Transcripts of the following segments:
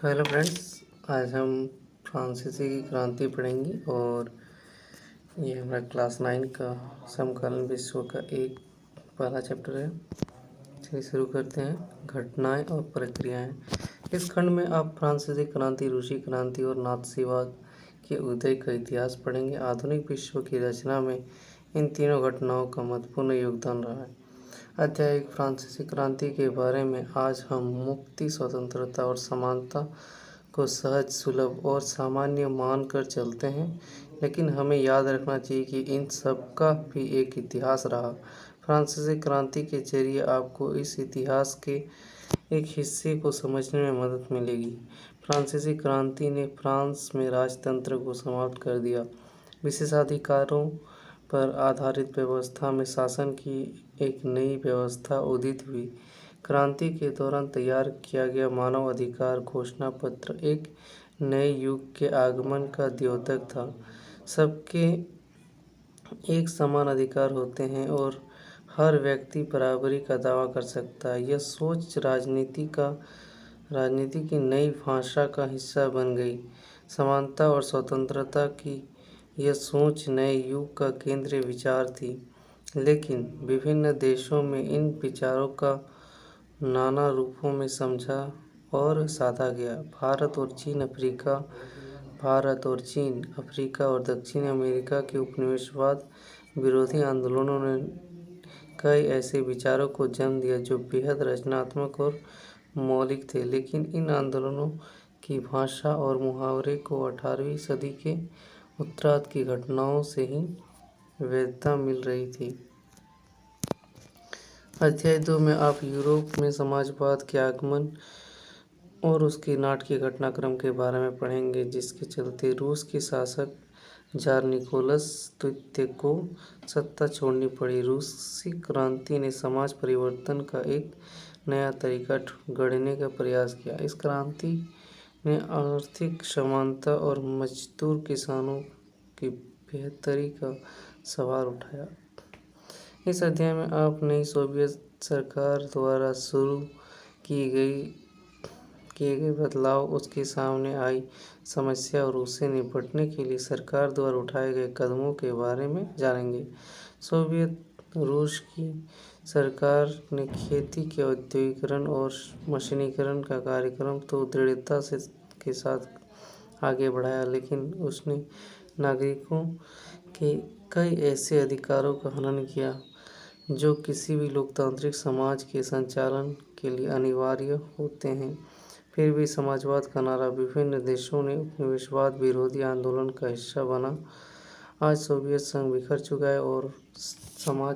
तो hello friends, आज हम फ्रांसीसी की क्रांति पढ़ेंगे और ये हमारा क्लास 9 का समकालीन विश्व का एक पहला चैप्टर है। चलिए शुरू करते हैं। घटनाएं और प्रक्रियाएं। इस खंड में आप फ्रांसीसी क्रांति, रूसी क्रांति और नात्सीवाद के उदय का इतिहास पढ़ेंगे। आधुनिक विश्व की रचना में इन तीनों घटनाओं का महत्वपूर्ण योगदान रहा है। अध्याय एक, फ्रांसीसी क्रांति के बारे में। आज हम मुक्ति, स्वतंत्रता और समानता को सहज, सुलभ और सामान्य मानकर चलते हैं, लेकिन हमें याद रखना चाहिए कि इन सब का भी एक इतिहास रहा। फ्रांसीसी क्रांति के जरिए आपको इस इतिहास के एक हिस्से को समझने में मदद मिलेगी। फ्रांसीसी क्रांति ने फ्रांस में राजतंत्र को समाप्त कर दिया। विशेषाधिकारों पर आधारित व्यवस्था में शासन की एक नई व्यवस्था उदित हुई। क्रांति के दौरान तैयार किया गया मानव अधिकार घोषणा पत्र एक नए युग के आगमन का द्योतक था। सबके एक समान अधिकार होते हैं और हर व्यक्ति बराबरी का दावा कर सकता है। यह सोच राजनीति की नई भाषा का हिस्सा बन गई। समानता और स्वतंत्रता की यह सोच नए युग का केंद्रीय विचार थी, लेकिन विभिन्न देशों में इन विचारों का नाना रूपों में समझा और साधा गया। भारत और चीन, अफ्रीका और दक्षिण अमेरिका के उपनिवेशवाद विरोधी आंदोलनों ने कई ऐसे विचारों को जन्म दिया जो बेहद रचनात्मक और मौलिक थे, लेकिन इन आंदोलनों की भाषा और मुहावरे को 18वीं सदी के उत्तरार्ध की घटनाओं से ही वैधता मिल रही थी। अध्याय 2 में आप यूरोप में समाजवाद के आगमन और उसके नाटकीय घटनाक्रम के बारे में पढ़ेंगे, जिसके चलते रूस के शासक जार निकोलस द्वितीय को सत्ता छोड़नी पड़ी। रूसी क्रांति ने समाज परिवर्तन का एक नया तरीका गढ़ने का प्रयास किया। इस क्रांति ने आर्थिक समानता और मजदूर किसानों की बेहतरी का सवाल उठाया। इस अध्याय में आप नई सोवियत सरकार द्वारा शुरू किए गए बदलाव, उसके सामने आई समस्या और उससे निपटने के लिए सरकार द्वारा उठाए गए कदमों के बारे में जानेंगे। सोवियत रूस की सरकार ने खेती के औद्योगिकरण और मशीनीकरण का कार्यक्रम तो दृढ़ता के साथ आगे बढ़ाया, लेकिन उसने नागरिकों के कई ऐसे अधिकारों का हनन किया जो किसी भी लोकतांत्रिक समाज के संचालन के लिए अनिवार्य होते हैं। फिर भी समाजवाद का नारा विभिन्न देशों ने उपनिवेशवाद विरोधी आंदोलन का हिस्सा बना। आज सोवियत संघ बिखर चुका है और समाज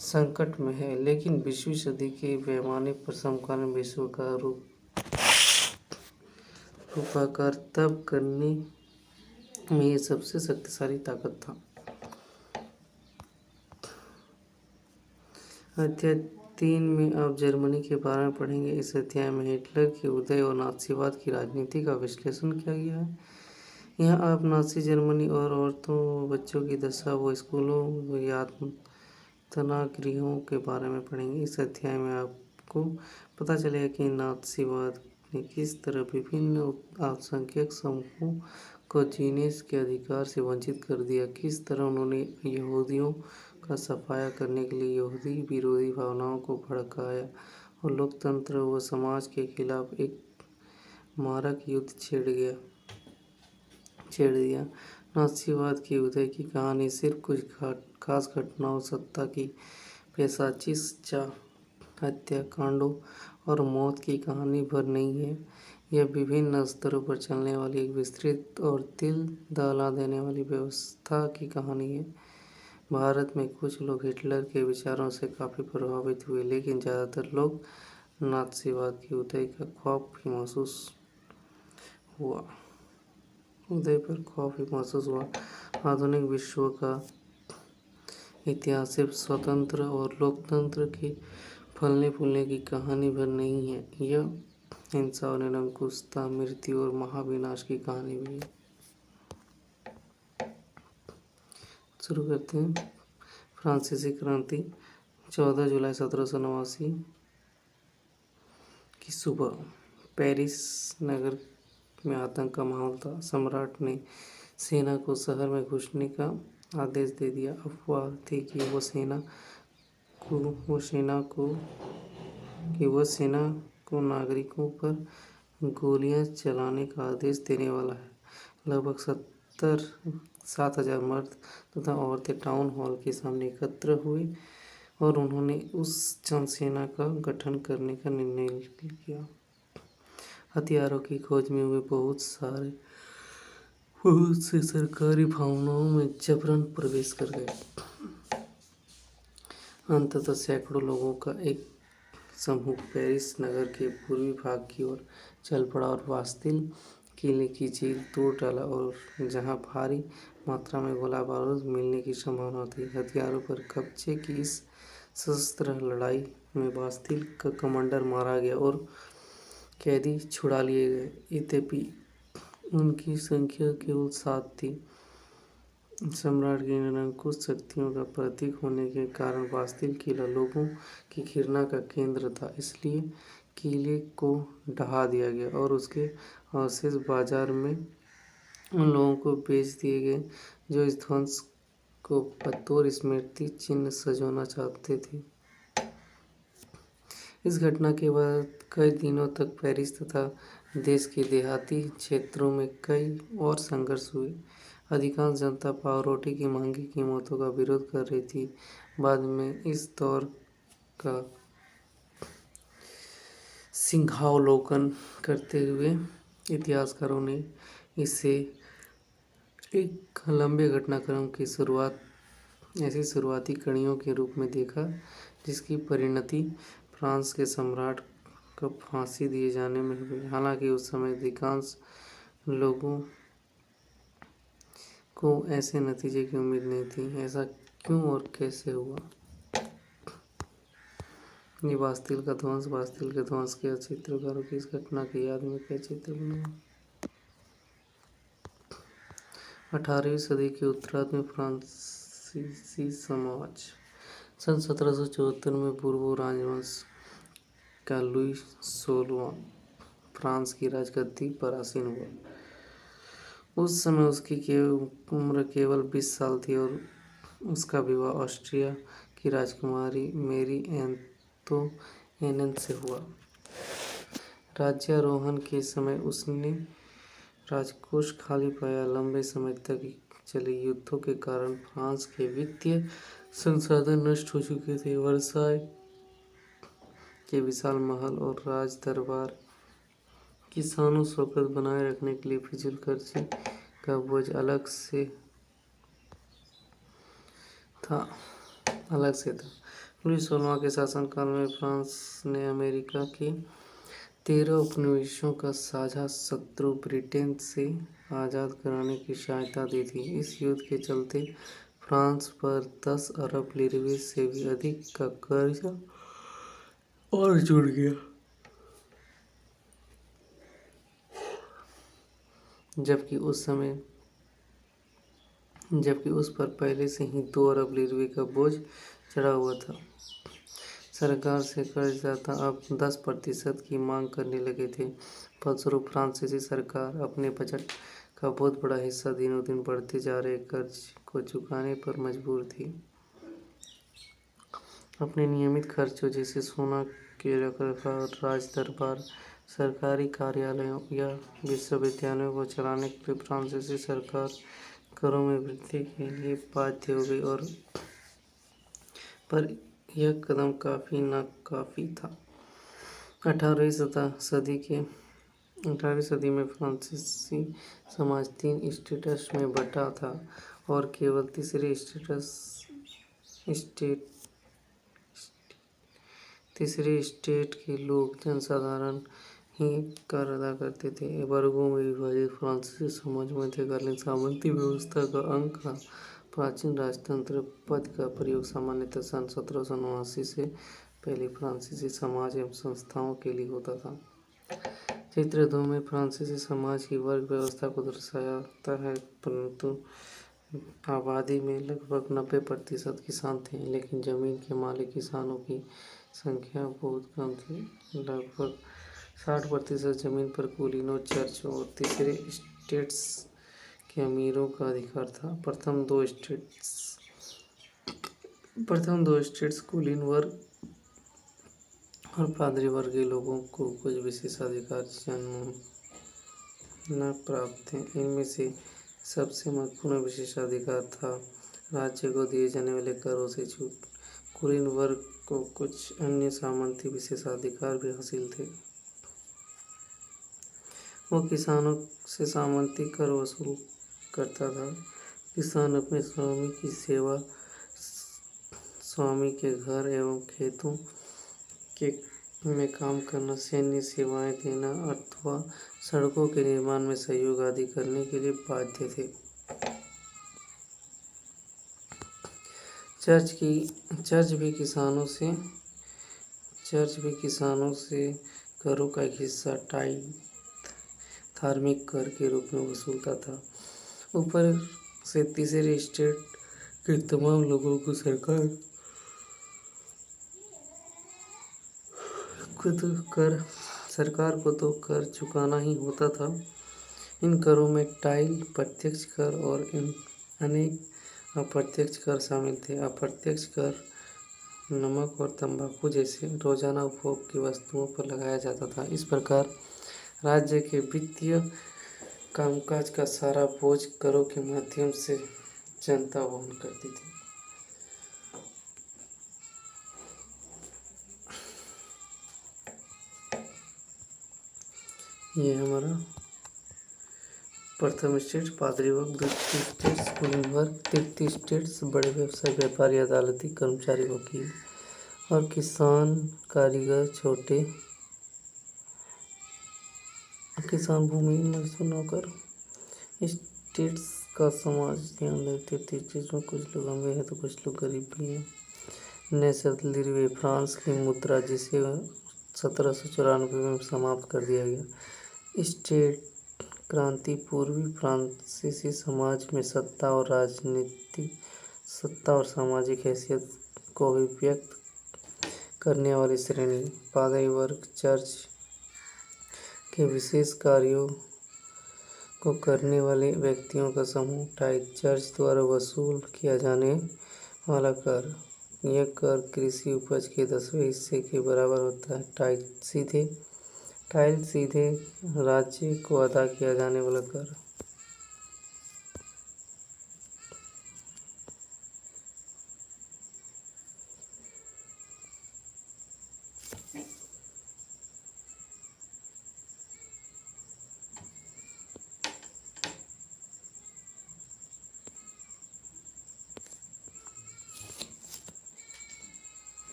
संकट में है, लेकिन 20वीं सदी के पैमाने पर समकालीन विश्व का रूपाकार तब करने में ये सबसे शक्तिशाली ताकत था। अध्याय 3 में आप जर्मनी के बारे में पढ़ेंगे। इस अध्याय में हिटलर के उदय और नात्सीवाद की राजनीति का विश्लेषण किया गया है। यहाँ आप नाज़ी जर्मनी और औरतों, बच्चों की दशा व स्कूलों या यातनागृहों के बारे में पढ़ेंगे। इस अध्याय में आपको पता चलेगा कि नात्सीवाद ने किस तरह विभिन्न अल्पसंख्यक समूहों को जीने के अधिकार से वंचित कर दिया, किस तरह उन्होंने यहूदियों का सफाया करने के लिए यहूदी विरोधी भावनाओं को भड़काया और लोकतंत्र व समाज के खिलाफ एक मारक युद्ध छेड़ दिया। नात्सीवाद के उदय की कहानी सिर्फ कुछ खास घटनाओं, सत्ता की पैंताचीस हत्याकांडों और मौत की कहानी भर नहीं है। यह विभिन्न स्तरों पर चलने वाली एक विस्तृत और दिल दहला देने वाली व्यवस्था की कहानी है। भारत में कुछ लोग हिटलर के विचारों से काफ़ी प्रभावित हुए, लेकिन ज़्यादातर लोग नात्सीवाद के उदय पर खौफ भी महसूस हुआ। आधुनिक विश्व का इतिहास सिर्फ स्वतंत्र और लोकतंत्र के फलने फूलने की कहानी भर नहीं है, यह हिंसा और निरंकुशता, मृत्यु और महाविनाश की कहानी भी है। शुरू करते हैं। फ्रांसीसी क्रांति 14 जुलाई 1789 की सुबह पेरिस नगर में आतंक का माहौल था। सम्राट ने सेना को शहर में घुसने का आदेश दे दिया। अफवाह थी कि वो सेना को नागरिकों पर गोलियां चलाने का आदेश देने वाला है। लगभग 7,000 मर्द तथा औरतें टाउन हॉल के सामने एकत्र हुए और उन्होंने उस जनसेना का गठन करने का निर्णय किया। हथियारों की खोज में वे बहुत से सरकारी भावनाओं में जबरन प्रवेश कर गए। अंततः सैकड़ों लोगों का एक समूह पेरिस नगर के पूर्वी भाग की ओर चल पड़ा और बास्तिल किले की झील तोड़ डाला, और जहां भारी मात्रा में गोला बारूद मिलने की संभावना थी। हथियारों पर कब्जे की इस सशस्त्र लड़ाई में बास्तिल का कमांडर मारा गया और कैदी छुड़ा लिए गए। यद्यपि उनकी संख्या केवल 7 थी। सम्राट की निरंकुश शक्तियों का प्रतीक होने के कारण बास्तिल किला लोगों की घृणा का केंद्र था। इसलिए किले को ढहा दिया गया और उसके अवशेष बाजार में उन लोगों को बेच दिए गए जो इस ध्वंस को बतौर स्मृति चिन्ह सजोना चाहते थे। इस घटना के बाद कई दिनों तक पेरिस तथा देश के देहाती क्षेत्रों में कई और संघर्ष हुए। अधिकांश जनता पावरोटी की महंगी कीमतों का विरोध कर रही थी। बाद में इस दौर का सिंहावलोकन करते हुए इतिहासकारों ने इसे एक लंबे घटनाक्रम की ऐसी शुरुआती कड़ियों के रूप में देखा जिसकी परिणति फ्रांस के सम्राट को फांसी दिए जाने में हुई। हालांकि उस समय अधिकांश लोगों को ऐसे नतीजे की उम्मीद नहीं थी। ऐसा क्यों और कैसे हुआ? ये बास्तिल का ध्वंस। बास्तिल के ध्वंस के चित्रकारों की इस घटना की याद में कई चित्र बने। 18वीं सदी के उत्तरार्ध में फ्रांसीसी समाज। सन 1774 में बूर्बो राजवंश का लुई 16वां फ्रांस की राजगद्दी पर आसीन हुआ। उस समय उसकी उम्र केवल 20 साल थी और उसका विवाह ऑस्ट्रिया की राजकुमारी मैरी एंतोइनेट से हुआ। राज्यारोहण के समय उसने राजकोष खाली पाया। लंबे समय तक चले युद्धों के कारण फ्रांस के वित्तीय संसाधन नष्ट हो चुके थे। वर्साय के विशाल महल और राज दरबार की शानो शौकत बनाए रखने के लिए फिजूल खर्ची का बोझ अलग से था। लुई 16वां के शासनकाल में फ्रांस ने अमेरिका के 13 उपनिवेशों का साझा शत्रु ब्रिटेन से आज़ाद कराने की सहायता दी थी। इस युद्ध के चलते फ्रांस पर 10 अरब लीरे से भी अधिक का कर्जा और जुड़ गया, जबकि उस पर पहले से ही 2 अरब लीरे का बोझ चढ़ा हुआ था। सरकार से कर्जदाता अब 10% की मांग करने लगे थे। फलस्वरूप फ्रांसीसी सरकार अपने बजट का बहुत बड़ा हिस्सा दिनों दिन बढ़ते जा रहे कर्ज को चुकाने पर मजबूर थी। अपने नियमित खर्चों जैसे सोना के रखरखाव, राज दरबार, सरकारी कार्यालयों या विश्वविद्यालयों को चलाने के लिए फ्रांसीसी सरकार करों में वृद्धि के लिए बाध्य हो गई, पर यह कदम काफी नाकाफी था। 18वीं सदी में फ्रांसीसी समाज 3 स्टेट्स में बटा था और केवल तीसरे स्टेट के लोग, जनसाधारण, ही कर अदा करते थे। वर्गों में विभाजित फ्रांसीसी समाज मध्यकालीन सामंती व्यवस्था का अंग था। प्राचीन राजतंत्र पद का प्रयोग सामान्यतः सन 1779 से पहले फ्रांसीसी समाज एवं संस्थाओं के लिए होता था। चित्र 2 में फ्रांसीसी समाज की वर्ग व्यवस्था को दर्शाता है। परंतु आबादी में लगभग 90% किसान थे, लेकिन जमीन के मालिक किसानों की संख्या बहुत कम थी। लगभग 60% जमीन पर कुलीनों, चर्च और तीसरे स्टेट्स के अमीरों का अधिकार था। प्रथम दो स्टेट्स कुलीन वर्ग और पादरी वर्ग के लोगों को कुछ विशेषाधिकार जन्मना प्राप्त थे। इनमें से सबसे महत्वपूर्ण विशेषाधिकार था राज्य को दिए जाने वाले करों से छूट। कुलीन वर्ग को कुछ अन्य सामंती विशेषाधिकार भी हासिल थे। वो किसानों से सामंती कर वसूल करता था। किसान अपने स्वामी की सेवा, स्वामी के घर एवं खेतों के में काम करना, सैन्य सेवाएं देना अथवा सड़कों के निर्माण में सहयोग आदि करने के लिए बाध्य थे। चर्च भी किसानों से करों का एक हिस्सा टाइथ धार्मिक कर के रूप में वसूलता था। ऊपर से तीसरे स्टेट के तमाम लोगों को सरकार को तो कर चुकाना ही होता था। इन करों में टाइल प्रत्यक्ष कर और अनेक अप्रत्यक्ष कर शामिल थे। अप्रत्यक्ष कर नमक और तंबाकू जैसे रोजाना उपभोग की वस्तुओं पर लगाया जाता था। इस प्रकार राज्य के वित्तीय कामकाज का सारा बोझ करों के माध्यम से जनता वहन करती थी। ये हमारा प्रथम स्टेट्स पादरी वर्ग, द्वितीय स्टेट्स कुलीन वर्ग, तृतीय स्टेट्स बड़े व्यवसायी, व्यापारी, अदालती कर्मचारी, वकील और किसान, कारीगर, छोटे किसान, भूमि मजदूर, नौकर। स्टेट्स का समाज ध्यान देते थे। स्टेट्स में कुछ लोग अमीर हैं तो कुछ लोग गरीब भी हैं। नेशनलिज्म फ्रांस की मुद्रा, जिसे 1794 में समाप्त कर दिया गया। स्टेट क्रांति पूर्वी फ्रांसीसी समाज में सत्ता और सामाजिक हैसियत को अभिव्यक्त करने वाली श्रेणी, पादरी वर्ग, चर्च के विशेष कार्यों को करने वाले व्यक्तियों का समूह, टाइथ, चर्च द्वारा वसूल किया जाने वाला कर। यह कर कृषि उपज के 10वें हिस्से के बराबर होता है। टाइल सीधे राज्य को अदा किया जाने वाला कर।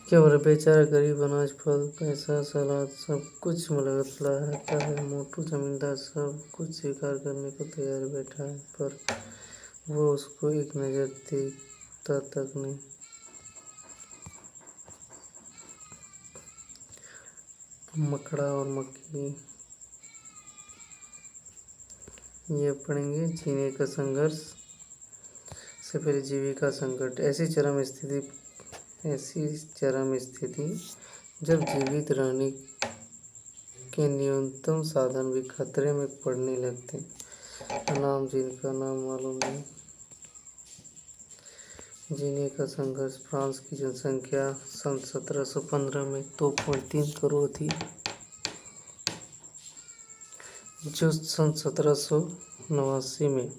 क्या बोले, बेचारा गरीब अनाज, फल, पैसा, सलाद सब कुछ लाता है। मोटू जमींदार सब कुछ स्वीकार करने को तैयार बैठा है, पर वो उसको एक नज़र देखता तक नहीं। मकड़ा और मक्खी, ये पढ़ेंगे। जीने का संघर्ष से पहले जीविका संकट। ऐसी चरम स्थिति जब जीवित रहने के न्यूनतम साधन भी खतरे में पड़ने लगते। नाम जिनका नाम मालूम नहीं। जीने का संघर्ष। फ्रांस की जनसंख्या सन 1715 में 2.3 करोड़ थी, जो सन 1789 में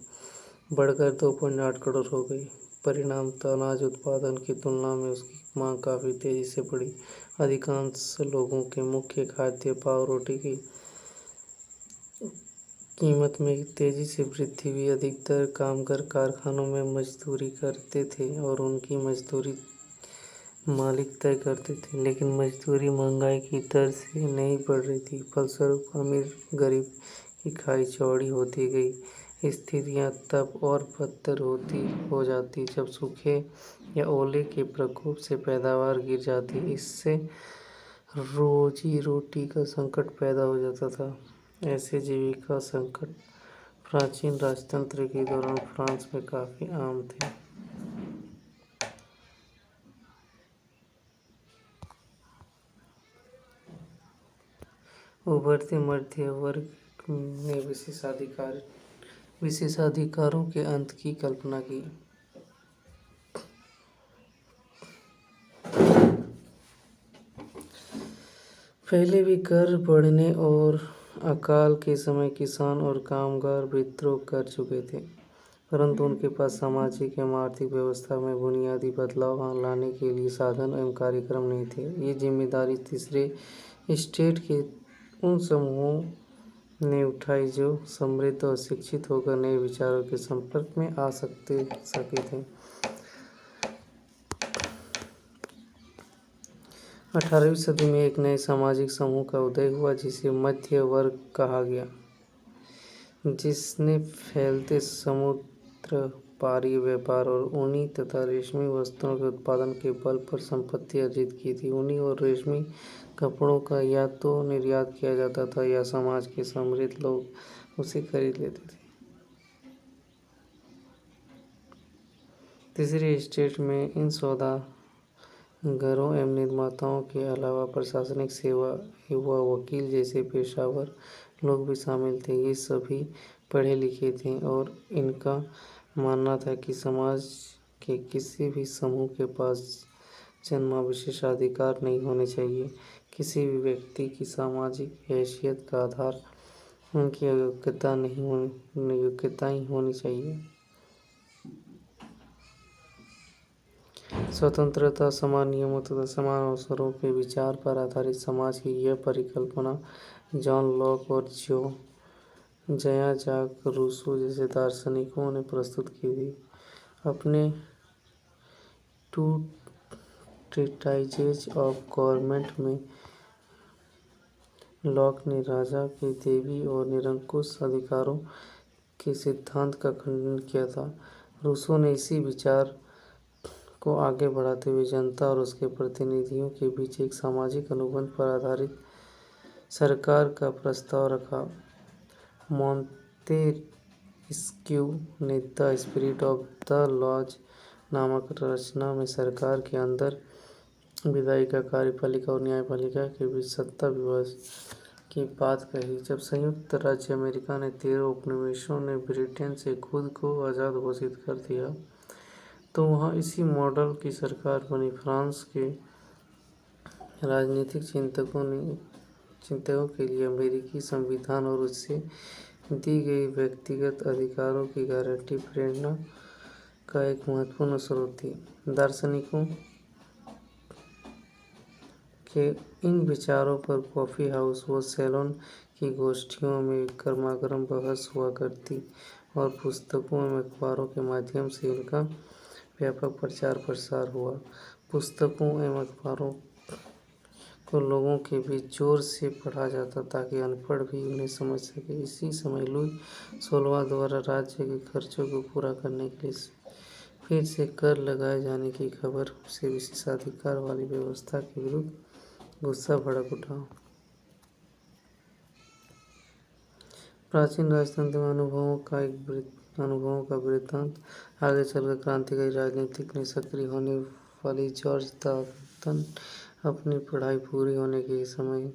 बढ़कर 2.8 करोड़ हो गई। परिणामतः अनाज उत्पादन की तुलना में उसकी मांग काफ़ी तेजी से बढ़ी। अधिकांश लोगों के मुख्य खाद्य पाव रोटी की कीमत में तेजी से वृद्धि हुई। अधिकतर कामगार कारखानों में मजदूरी करते थे और उनकी मजदूरी मालिक तय करते थे, लेकिन मजदूरी महंगाई की दर से नहीं बढ़ रही थी। फलस्वरूप अमीर गरीब की खाई चौड़ी होती गई। स्थितियां तब और बदतर हो जाती जब सूखे या ओले के प्रकोप से पैदावार गिर जाती। इससे रोजी रोटी का संकट पैदा हो जाता था। ऐसे जीविका संकट प्राचीन राजतंत्र के दौरान फ्रांस में काफ़ी आम थे। उभरते मध्य वर्ग ने विशेषाधिकारों के अंत की कल्पना की। पहले भी कर बढ़ने और अकाल के समय किसान और कामगार विद्रोह कर चुके थे, परंतु उनके पास सामाजिक एवं आर्थिक व्यवस्था में बुनियादी बदलाव लाने के लिए साधन एवं कार्यक्रम नहीं थे। ये जिम्मेदारी तीसरे स्टेट के उन समूहों ने उठाई जो समृद्ध और शिक्षित होकर नए विचारों के संपर्क में आ सके थे। 18वीं सदी में एक नए सामाजिक समूह का उदय हुआ जिसे मध्य वर्ग कहा गया, जिसने फैलते समुद्र पारी व्यापार और ऊनी तथा रेशमी वस्त्रों के उत्पादन के बल पर संपत्ति अर्जित की थी। ऊनी और रेशमी कपड़ों का या तो निर्यात किया जाता था या समाज के समृद्ध लोग उसे खरीद लेते थे। तीसरे स्टेट में इन सौदागरों एवं निर्माताओं के अलावा प्रशासनिक सेवा व वकील जैसे पेशेवर लोग भी शामिल थे। ये सभी पढ़े लिखे थे और इनका मानना था कि समाज के किसी भी समूह के पास जन्मा विशेषाधिकार नहीं होने चाहिए। किसी भी व्यक्ति की सामाजिक हैसियत का आधार उनकी योग्यता ही होनी चाहिए। स्वतंत्रता, समान नियमों तथा समान अवसरों के विचार पर आधारित समाज की यह परिकल्पना जॉन लॉक और जयाँ जाक रूसो जैसे दार्शनिकों ने प्रस्तुत की थी। अपने टू ट्रीटाइजेज ऑफ गवर्नमेंट में लॉक ने राजा के दैवी और निरंकुश अधिकारों के सिद्धांत का खंडन किया था। रूसो ने इसी विचार को आगे बढ़ाते हुए जनता और उसके प्रतिनिधियों के बीच एक सामाजिक अनुबंध पर आधारित सरकार का प्रस्ताव रखा। मॉन्तेस्क्यू ने the spirit of the laws नामक रचना में सरकार के अंदर विधायिका, कार्यपालिका और न्यायपालिका के बीच सत्ता विभाजन की बात कही। जब संयुक्त राज्य अमेरिका ने 13 उपनिवेशों ने ब्रिटेन से खुद को आज़ाद घोषित कर दिया, तो वहाँ इसी मॉडल की सरकार बनी। फ्रांस के राजनीतिक चिंतकों के लिए अमेरिकी संविधान और उससे दी गई व्यक्तिगत अधिकारों की गारंटी प्रेरणा का एक महत्वपूर्ण स्रोत थी। दार्शनिकों के इन विचारों पर कॉफ़ी हाउस व सैलून की गोष्ठियों में गर्मागर्म बहस हुआ करती और पुस्तकों एवं अखबारों के माध्यम से इनका व्यापक प्रचार प्रसार हुआ। पुस्तकों एवं अखबारों को लोगों के बीच जोर से पढ़ा जाता ताकि अनपढ़ भी उन्हें समझ सके। इसी समय लुई 16वां द्वारा राज्य के खर्चों को पूरा करने के लिए फिर से कर लगाए जाने की खबर से विशेषाधिकार वाली व्यवस्था के विरुद्ध गुस्सा भड़क उठा। प्राचीन राजतंत्र में अनुभवों का वृत्तांत आगे चलकर क्रांतिकारी राजनीति में सक्रिय होने वाली जॉर्ज डॉल्टन अपनी पढ़ाई पूरी होने के समय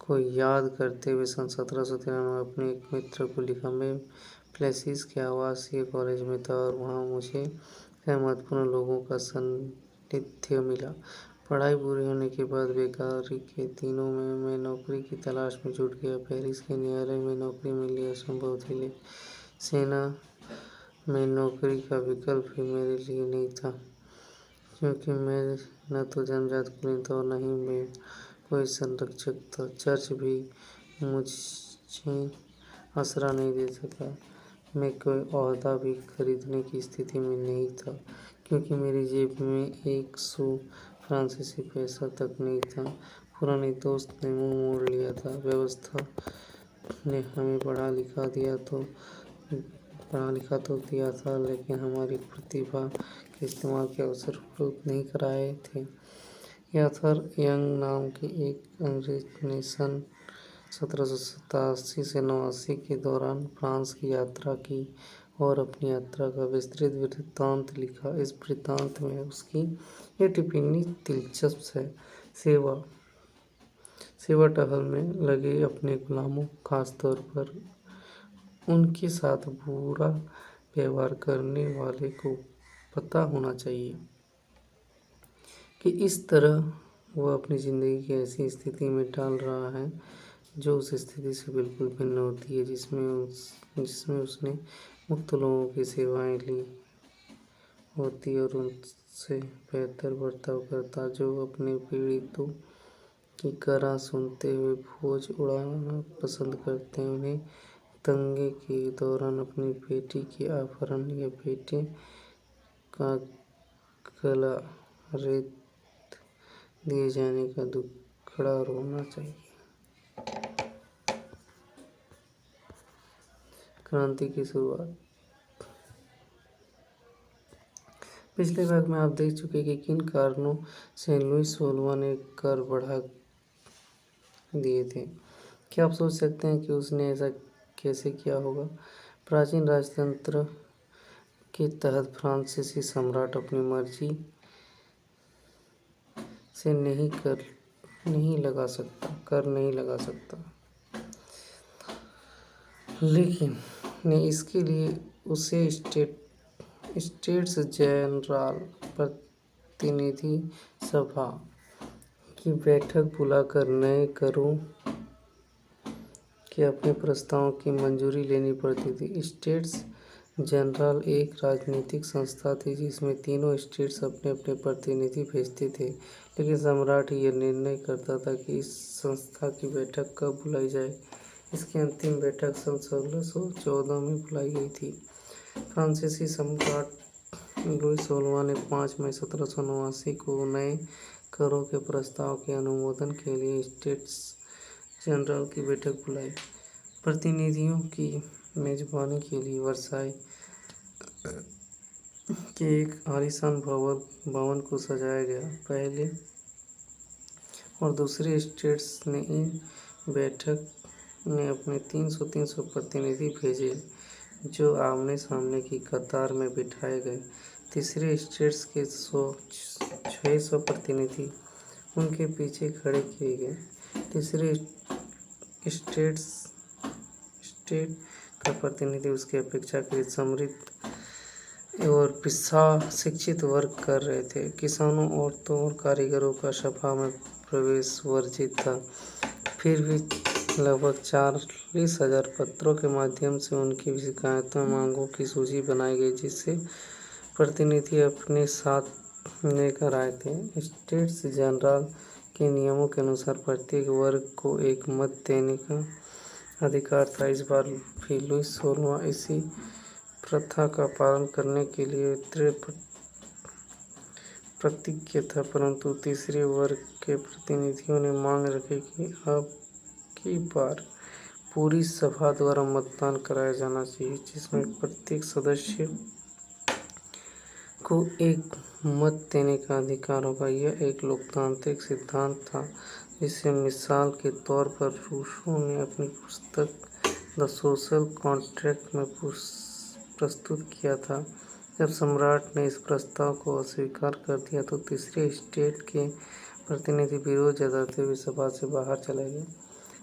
को याद करते हुए सन 1793 में अपने एक मित्र को लिखा, मैं प्लेसिस के आवासीय कॉलेज में था और वहाँ मुझे कई महत्वपूर्ण लोगों का सान्निध्य मिला। पढ़ाई पूरी होने के बाद बेकारी के दिनों में मैं नौकरी की तलाश में जुट गया। पेरिस के न्यायालय में नौकरी मिलनी असंभव थी, लेकिन सेना में नौकरी का विकल्प भी मेरे लिए नहीं था, क्योंकि मैं न तो जन्मजात कुलीन था और न ही मैं कोई संरक्षक था। चर्च भी मुझे आसरा नहीं दे सका। मैं कोई ओहदा भी खरीदने की स्थिति में नहीं था, क्योंकि मेरी जेब में एक सौ फ्रांसीसी पैसा तक नहीं था। पुराने दोस्त ने मुंह मोड़ लिया था। व्यवस्था ने हमें पढ़ा लिखा तो दिया था, लेकिन हमारी प्रतिभा के इस्तेमाल के अवसर उपलब्ध नहीं कराए थे। आर्थर यंग नाम के एक अंग्रेज ने सन 1787 से 89 के दौरान फ्रांस की यात्रा की और अपनी यात्रा का विस्तृत वृत्तांत लिखा। इस वृत्तांत में उसकी ये टिप्पणी दिलचस्प है, सेवा टहल में लगे अपने गुलामों, खासतौर पर उनके साथ बुरा व्यवहार करने वाले को पता होना चाहिए कि इस तरह वह अपनी ज़िंदगी की ऐसी स्थिति में डाल रहा है जो उस स्थिति से बिल्कुल भिन्न होती है जिसमें उसने मुक्त लोगों की सेवाएं ली होती और उनसे बेहतर बर्ताव करता, जो अपने पीड़ितों की करा सुनते हुए बोझ उड़ाना पसंद करते हैं। उन्हें दंगे के दौरान अपनी बेटी के आभरण या बेटे का गला रेत दिए जाने का दुखड़ा रोना चाहिए। क्रांति की शुरुआत। पिछले भाग में आप देख चुके कि किन कारणों से लुईस 16वां ने कर बढ़ा दिए थे। क्या आप सोच सकते हैं कि उसने ऐसा कैसे किया होगा? प्राचीन राजतंत्र के तहत फ्रांसीसी सम्राट अपनी मर्जी से कर नहीं लगा सकता, लेकिन ने इसके लिए उसे स्टेट्स जनरल प्रतिनिधि सभा की बैठक बुलाकर नए करों के अपने प्रस्तावों की मंजूरी लेनी पड़ती थी। स्टेट्स जनरल एक राजनीतिक संस्था थी जिसमें तीनों स्टेट्स अपने अपने प्रतिनिधि भेजते थे, लेकिन सम्राट यह निर्णय करता था कि इस संस्था की बैठक कब बुलाई जाए। इसकी अंतिम बैठक सन 1614 में बुलाई गई थी। फ्रांसीसी सम्राट लुई 16वां ने 5 मई 1789 को नए करों के प्रस्ताव के अनुमोदन के लिए स्टेट्स जनरल की बैठक बुलाई। प्रतिनिधियों की मेजबानी के लिए वर्साई के एक आलीशान भवन को सजाया गया। पहले और दूसरे स्टेट्स ने इन बैठक में अपने 300 प्रतिनिधि भेजे, जो आमने सामने की कतार में बिठाए गए। तीसरे स्टेट्स के 600 प्रतिनिधि उनके पीछे खड़े किए गए। तीसरे स्टेट का प्रतिनिधि उसके अपेक्षाकृत समृद्ध और शिक्षित वर्ग कर रहे थे। किसानों, औरतों और कारीगरों का सभा में प्रवेश वर्जित था। फिर भी लगभग 40,000 पत्रों के माध्यम से उनकी शिकायतों मांगों की सूची बनाई गई, जिसे प्रतिनिधि अपने साथ लेकर आए थे। स्टेट्स जनरल के नियमों के अनुसार प्रत्येक वर्ग को एक मत देने का अधिकार था। इस बार भी लुईस 16वां इसी प्रथा का पालन करने के लिए दृढ़ प्रतिज्ञ था, परंतु तीसरे वर्ग के प्रतिनिधियों ने मांग रखी कि अब की बार पूरी सभा द्वारा मतदान कराया जाना चाहिए, जिसमें प्रत्येक सदस्य को एक मत देने का अधिकार होगा। यह एक लोकतांत्रिक सिद्धांत था जिसे मिसाल के तौर पर रूसो ने अपनी पुस्तक द सोशल कॉन्ट्रैक्ट में प्रस्तुत किया था। जब सम्राट ने इस प्रस्ताव को अस्वीकार कर दिया तो तीसरे स्टेट के प्रतिनिधि विरोध जताते हुए सभा से बाहर चले गए।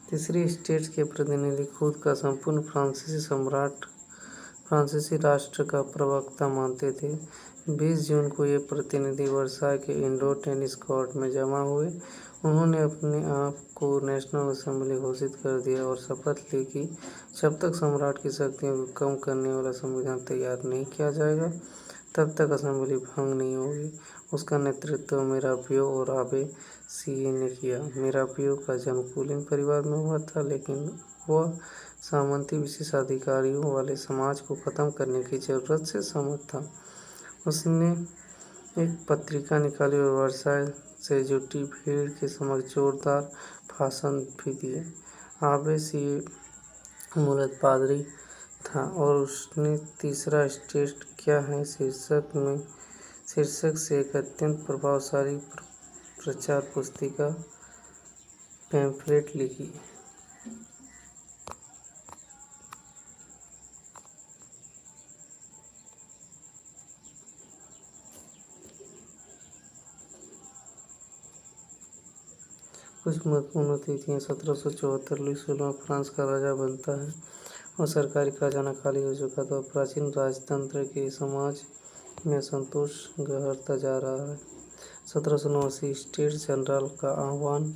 तीसरे स्टेट्स के प्रतिनिधि खुद का संपूर्ण फ्रांसीसी राष्ट्र का प्रवक्ता मानते थे। 20 जून को ये प्रतिनिधि वर्साई के इंडोर टेनिस कोर्ट में जमा हुए। उन्होंने अपने आप को नेशनल असेंबली घोषित कर दिया और शपथ ली कि जब तक सम्राट की शक्तियों को कम करने वाला संविधान तैयार नहीं किया जाएगा, तब तक असेंबली भंग नहीं होगी। उसका नेतृत्व मिराबियो और आबे सीए ने किया। मिराबियो का जन्म कुलीन परिवार में हुआ था, लेकिन वह सामंती विशेषाधिकारियों वाले समाज को खत्म करने की जरूरत से सहमत था। उसने एक पत्रिका निकाली और वर्साई से जुटी भीड़ के समक्ष जोरदार भाषण भी दिए। आबे सीए मूलतः पादरी था और उसने तीसरा स्टेट क्या है शीर्षक से एक अत्यंत प्रभावशाली प्रचार पुस्तिका पैम्फलेट लिखी। कुछ महत्वपूर्ण तिथियाँ 1774 लुई 16वां फ्रांस का राजा बनता है और सरकारी खजाना खाली हो चुका था और प्राचीन राजतंत्र के समाज में असंतोष गहरता जा रहा है। 1789 स्टेट्स जनरल का आह्वान,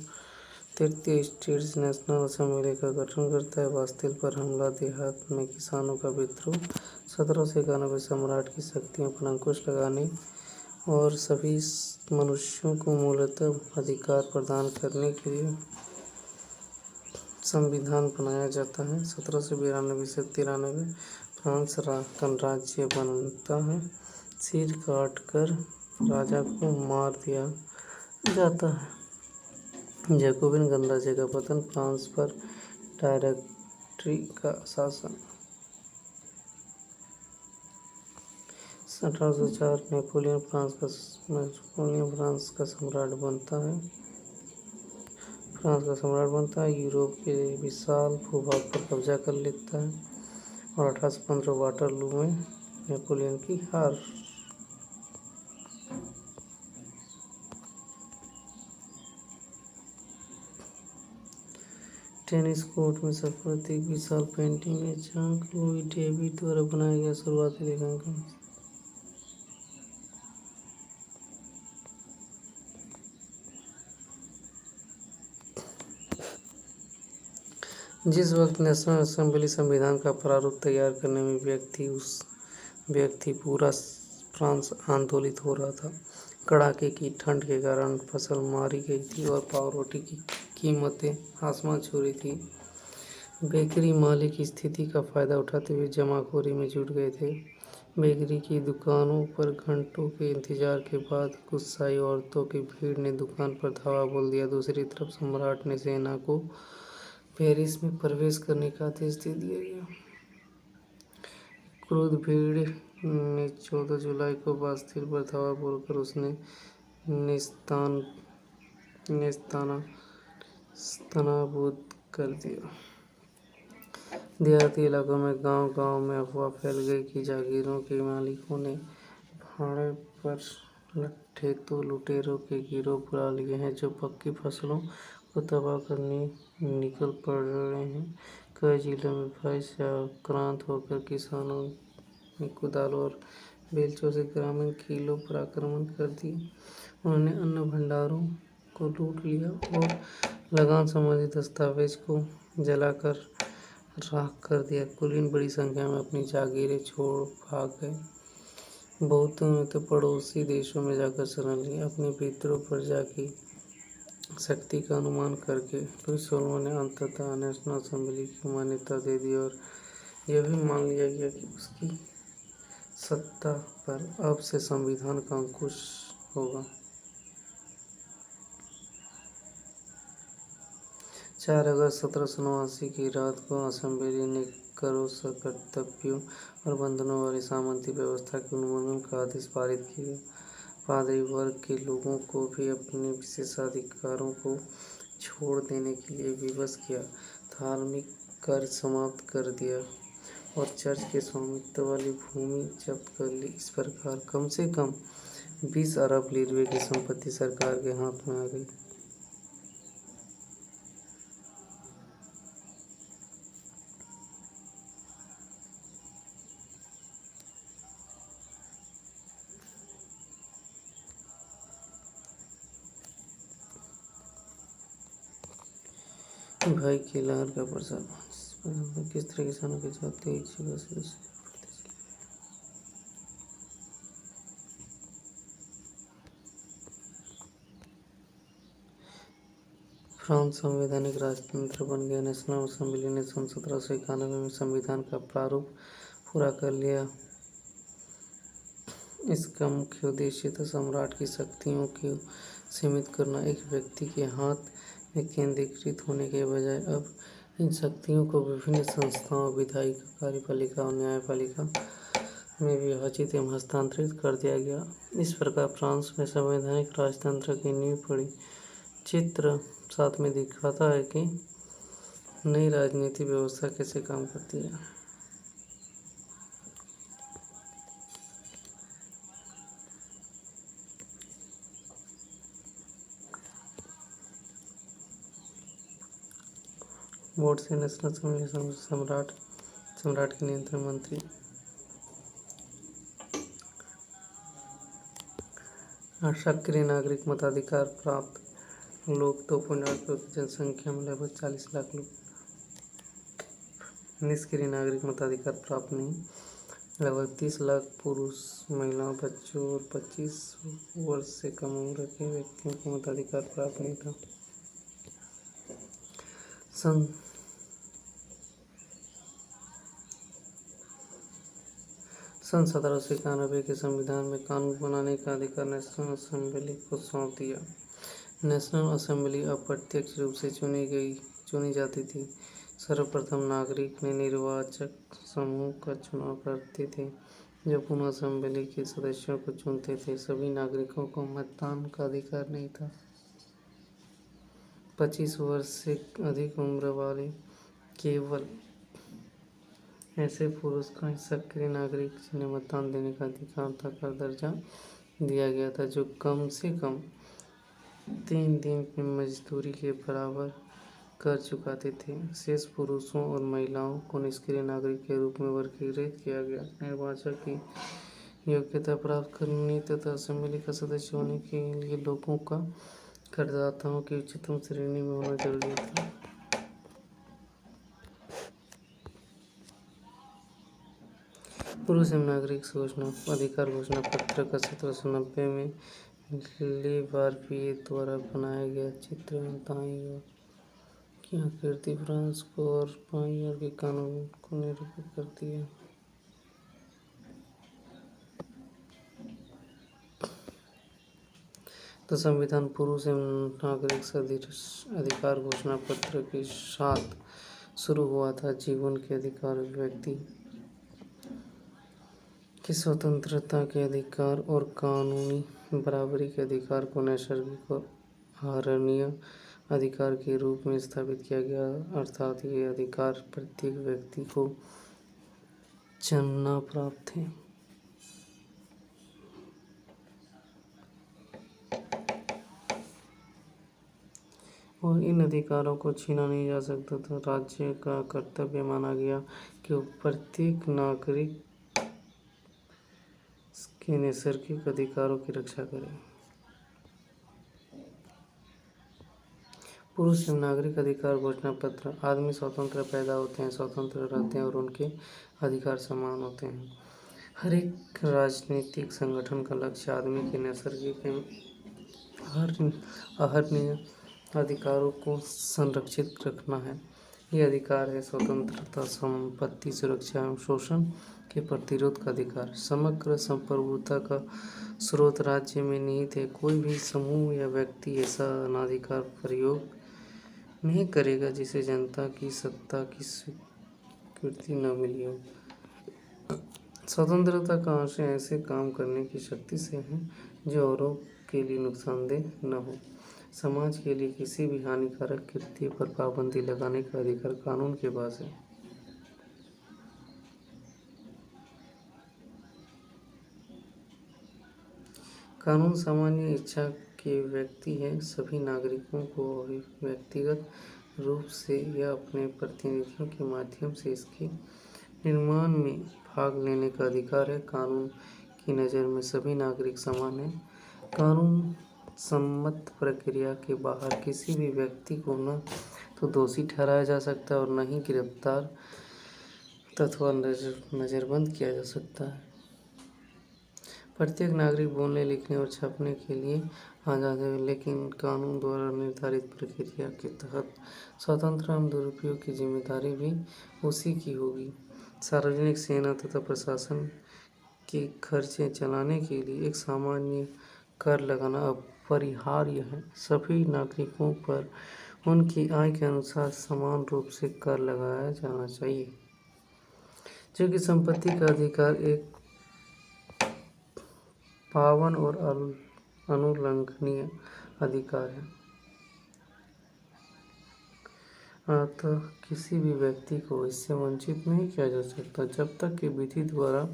तृतीय स्टेट्स नेशनल असेंबली का गठन करता है। बास्तिल पर हमला, देहात में किसानों का विद्रोह। 1791 सम्राट की शक्तियों पर अंकुश लगाने और सभी मनुष्यों को मूलतः अधिकार प्रदान करने के लिए संविधान बनाया जाता है। 1792 से 93 फ्रांस गणराज्य बनता है। सिर काटकर राजा को मार दिया जाता है। जैकोबिन गणराज्य का पतन, फ्रांस पर डायरेक्टरी का शासन। 1804 नेपोलियन फ्रांस का सम्राट बनता है। यूरोप के विशाल भूभाग पर कब्जा कर लेता है और 1815 वाटरलू में नेपोलियन की हार। टेनिस कोर्ट में सर्वाधिक विशाल पेंटिंग है जॉन लुई डेविड द्वारा बनाया गया शुरुआती लेखांकन। जिस वक्त नेशनल असेंबली संविधान का प्रारूप तैयार करने में व्यक्ति पूरा फ्रांस आंदोलित हो रहा था। कड़ाके की ठंड के कारण फसल मारी गई थी और पावरोटी की कीमतें आसमान छू रही थी। बेकरी मालिक स्थिति का फायदा उठाते हुए जमाखोरी में जुट गए थे। बेकरी की दुकानों पर घंटों के इंतजार के बाद गुस्साई औरतों की भीड़ ने दुकान पर धावा बोल दिया। दूसरी तरफ सम्राट ने सेना को पेरिस में प्रवेश करने का आदेश दे दिया गया। क्रुद्ध भीड़ ने 14 जुलाई को बास्तिल पर धावा बोलकर उसने नेस्तनाबूद कर दिया। देहाती इलाकों में गांव-गांव में अफवाह फैल गई कि जागीरों के मालिकों ने भाड़े पर लट्ठे तो लुटेरों के गिरोह बुला लिए हैं जो पक्की फसलों को तबाह करने निकल पड़े हैं। कई जिलों में भय से आक्रांत होकर किसानों ने कुदालों और बेलचों से ग्रामीण किलों पर आक्रमण कर दिया। उन्होंने अन्न भंडारों को लूट लिया और लगान संबंधी दस्तावेज को जलाकर राख कर दिया। कुलीन बड़ी संख्या में अपनी जागीरें छोड़ भाग गए। बहुतों ने तो पड़ोसी देशों में जाकर शरण ली। अपने विद्रोह प्रजा की शक्ति का अनुमान करके लुई 16वां ने अंततः नेशनल असेंबली को मान्यता दे दी और यह भी मान लिया गया कि उसकी सत्ता पर अब से संविधान का अंकुश होगा। 4 अगस्त 1789 की रात को असेंबली ने करों, कर्तव्यों और बंधनों वाली सामंती व्यवस्था के उन्मूलन का आदेश पारित किया। पादरी वर्ग के लोगों को भी अपने विशेषाधिकारों को छोड़ देने के लिए विवश किया, धार्मिक कार्य समाप्त कर दिया और चर्च के स्वामित्व वाली भूमि जब्त कर ली। इस प्रकार कम से कम 20 अरब लीरवे की संपत्ति सरकार के हाथ में आ गई। भाई की लहर का प्रसार, किस तरह किसानों की जाति एक जगह से दूसरी जगह बढ़ती चली। फ्रांस संवैधानिक राजतंत्र बन गया। नेशनल असेंबली ने सन 1791 में संविधान का प्रारूप पूरा कर लिया। इसका मुख्य उद्देश्य था सम्राट की शक्तियों को सीमित करना। एक व्यक्ति के हाथ में केंद्रीकृत होने के बजाय अब इन शक्तियों को विभिन्न संस्थाओं, विधायिका, कार्यपालिका और न्यायपालिका में विभाजित एवं हस्तांतरित कर दिया गया। इस प्रकार फ्रांस में संवैधानिक राजतंत्र की नींव पड़ी। चित्र 7 में दिखाता है कि नई राजनीतिक व्यवस्था कैसे काम करती है। वोट से नेशनल असेंबली सम्राट के नियंत्रण मंत्री। सक्रिय नागरिक मताधिकार प्राप्त लोग 2.8 करोड़ की जनसंख्या में लगभग 40 लाख लोग। निष्क्रिय नागरिक मताधिकार प्राप्त नहीं, लगभग 30 लाख पुरुष, महिलाओं, बच्चों और 25 वर्ष से कम उम्र के व्यक्तियों को मताधिकार प्राप्त नहीं था। सन 1791 के संविधान में कानून बनाने का अधिकार नेशनल असेंबली को सौंप दिया। नेशनल असेंबली अप्रत्यक्ष रूप से चुनी जाती थी। सर्वप्रथम नागरिक ने निर्वाचक समूह का चुनाव करते थे जो पुनः असेंबली के सदस्यों को चुनते थे। सभी नागरिकों को मतदान का अधिकार नहीं था। 25 वर्ष से अधिक उम्र वाले केवल ऐसे पुरुष का सक्रिय नागरिक जिन्हें मतदान देने का अधिकार था का दर्जा दिया गया था, जो कम से कम 3 दिन की मजदूरी के बराबर कर चुकाते थे। शेष पुरुषों और महिलाओं को निष्क्रिय नागरिक के रूप में वर्गीकृत किया गया। निर्वाचन की योग्यता प्राप्त करने तथा असेंबली का सदस्य होने के लिए लोगों का करदाताओं की उच्चतम श्रेणी में होना जरूरी था। पुरुष एवं नागरिक अधिकार घोषणा पत्र का 1790 में लेबार्बिए द्वारा बनाया गया चित्र दाईं ओर की आकृति फ्रांस को और बाईं ओर के कानून को निरूपित करती है। तो संविधान पुरुष एवं नागरिक अधिकार घोषणा पत्र के साथ शुरू हुआ था। जीवन के अधिकार, व्यक्ति की स्वतंत्रता के अधिकार और कानूनी बराबरी के अधिकार को नैसर्गिक और आहरणीय अधिकार के रूप में स्थापित किया गया, अर्थात ये अधिकार प्रत्येक व्यक्ति को जन्मना प्राप्त थे। और इन अधिकारों को छीना नहीं जा सकता था। राज्य का कर्तव्य माना गया कि वो प्रत्येक नागरिक के नैसर्गिक अधिकारों की रक्षा करे। पुरुष एवं नागरिक अधिकार घोषणा पत्र। आदमी स्वतंत्र पैदा होते हैं, स्वतंत्र रहते हैं और उनके अधिकार समान होते हैं। हर एक राजनीतिक संगठन का लक्ष्य आदमी के नैसर्गिक एवं आहरणीय अधिकारों को संरक्षित रखना है। ये अधिकार है स्वतंत्रता, संपत्ति सुरक्षा एवं शोषण के प्रतिरोध का अधिकार। समग्र संप्रभुता का स्रोत राज्य में निहित है। कोई भी समूह या व्यक्ति ऐसा अनाधिकार प्रयोग नहीं करेगा जिसे जनता की सत्ता की स्वीकृति न मिली हो। स्वतंत्रता का आशय ऐसे काम करने की शक्ति से है जो औरों के लिए नुकसानदेह न हो। समाज के लिए किसी भी हानिकारक कृत्य पर पाबंदी लगाने का अधिकार कानून के पास है। कानून सामान्य इच्छा के व्यक्ति है। सभी नागरिकों को व्यक्तिगत रूप से या अपने प्रतिनिधियों के माध्यम से इसके निर्माण में भाग लेने का अधिकार है। कानून की नज़र में सभी नागरिक समान हैं। कानून सम्मत प्रक्रिया के बाहर किसी भी व्यक्ति को न तो दोषी ठहराया जा सकता है और न ही गिरफ्तार तथा नज़रबंद किया जा सकता है। प्रत्येक नागरिक बोलने, लिखने और छपने के लिए आज़ाद है, लेकिन कानून द्वारा निर्धारित प्रक्रिया के तहत स्वतंत्र एवं दुरुपयोग की जिम्मेदारी भी उसी की होगी। सार्वजनिक सेना तथा प्रशासन के खर्चे चलाने के लिए एक सामान्य कर लगाना अपरिहार्य है। सभी नागरिकों पर उनकी आय के अनुसार समान रूप से कर लगाया जाना चाहिए, जो कि संपत्ति का अधिकार एक पावन और अनुल्लंघनीय अधिकार है। अतः किसी भी व्यक्ति को इससे वंचित नहीं किया जा सकता जब तक कि विधि द्वारा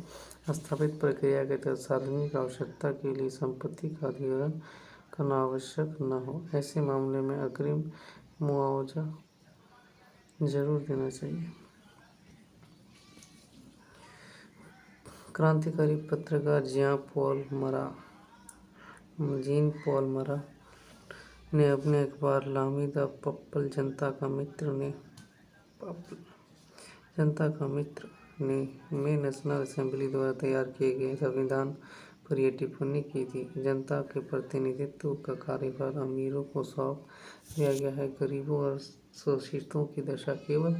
स्थापित प्रक्रिया के तहत सार्वजनिक आवश्यकता के लिए संपत्ति का अधिग्रहण करना आवश्यक न हो। ऐसे मामले में अग्रिम मुआवजा जरूर देना चाहिए। क्रांतिकारी पत्रकार जीन पॉल मरा ने अपने अखबार लामी द पीपल जनता का मित्र ने में नेशनल असेंबली द्वारा तैयार किए गए संविधान पर यह टिप्पणी की थी। जनता के प्रतिनिधित्व का कार्यभार अमीरों को सौंप दिया गया है। गरीबों और शोषितों की दशा केवल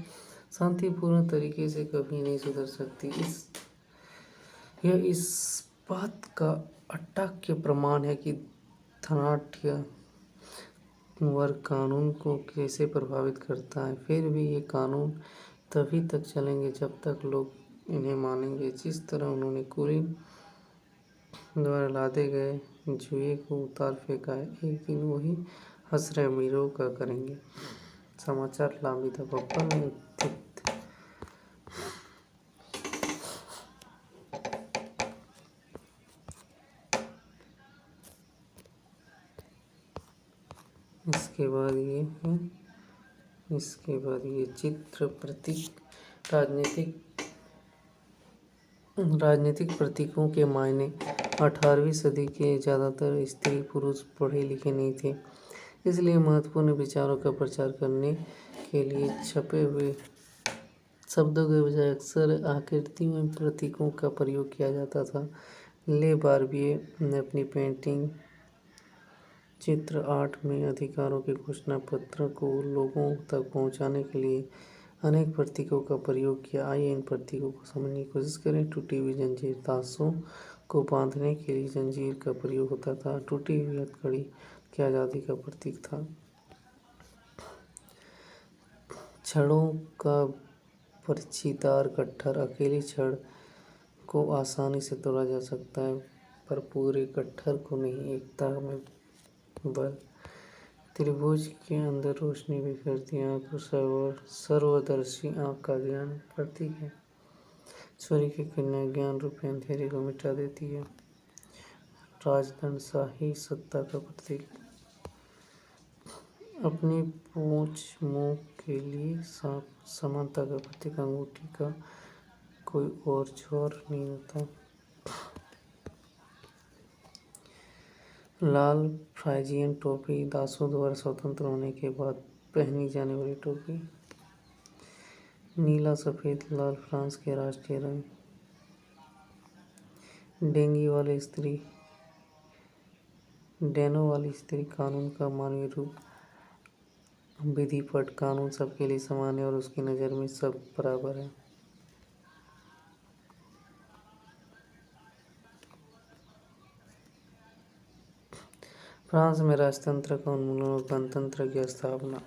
शांतिपूर्ण तरीके से कभी नहीं सुधर सकती। यह इस बात का अटक्य प्रमाण है कि धनाढ्य वर्ग कानून को कैसे प्रभावित करता है। फिर भी ये कानून तभी तक चलेंगे जब तक लोग इन्हें मानेंगे। जिस तरह उन्होंने कुलीन द्वारा लादे गए जुए को उतार फेंका है, एक दिन वही हसरत अमीरों का करेंगे। समाचार लामी द पीपल ने इसके बाद ये चित्र प्रतीक राजनीतिक प्रतीकों के मायने 18वीं सदी के ज़्यादातर स्त्री पुरुष पढ़े लिखे नहीं थे, इसलिए महत्वपूर्ण विचारों का प्रचार करने के लिए छपे हुए शब्दों के बजाय अक्सर आकृतियों एवं प्रतीकों का प्रयोग किया जाता था। ले बार्बिये ने अपनी पेंटिंग चित्र 8 में अधिकारों के घोषणा पत्र को लोगों तक पहुंचाने के लिए अनेक प्रतीकों का प्रयोग किया। आइए इन प्रतीकों को समझने की कोशिश करें। टूटी हुई जंजीर दासों को बांधने के लिए जंजीर का प्रयोग होता था। टूटी हुई हथकड़ी की आज़ादी का प्रतीक था। छड़ों का पर्चीदार गट्ठर अकेली छड़ को आसानी से तोड़ा जा सकता है, पर पूरे गट्ठर को नहीं। एकता में बल त्रिभुज के अंदर रोशनी बिखरती आँख और सर्वदर्शी आँख का ज्ञान प्रतीक है। सूर्य की किरणें ज्ञान रूपी अंधेरे को मिटा देती है। राजदंडशाही सत्ता का प्रतीक। अपनी पूंछ मुंह के लिए समानता का प्रतीक। अंगूठी का कोई और जोर नहीं होता। लाल फ्राइजियन टोपी दासों द्वारा स्वतंत्र होने के बाद पहनी जाने वाली टोपी। नीला सफ़ेद लाल फ्रांस के राष्ट्रीय रंग। डेनों वाली स्त्री कानून का मानवीय रूप। विधिपट कानून सबके लिए समान है और उसकी नज़र में सब बराबर है। फ्रांस में राजतंत्र का उन्मूलन और गणतंत्र की स्थापना।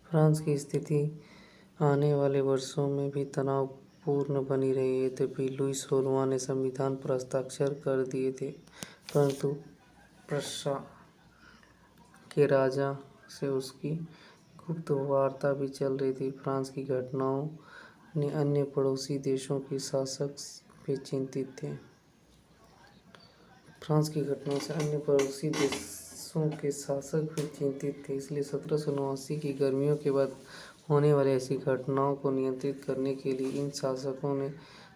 फ्रांस की स्थिति आने वाले वर्षों में भी तनावपूर्ण बनी रही। यद्यपि लुई 16वां ने संविधान पर हस्ताक्षर कर दिए थे, परंतु प्रशा के राजा से उसकी गुप्त वार्ता भी चल रही थी। फ्रांस की घटनाओं ने अन्य पड़ोसी देशों के शासक भी चिंतित थे। इसलिए 1789 की गर्मियों के बाद होने वाली ऐसी घटनाओं को नियंत्रित करने के लिए इन शासकों ने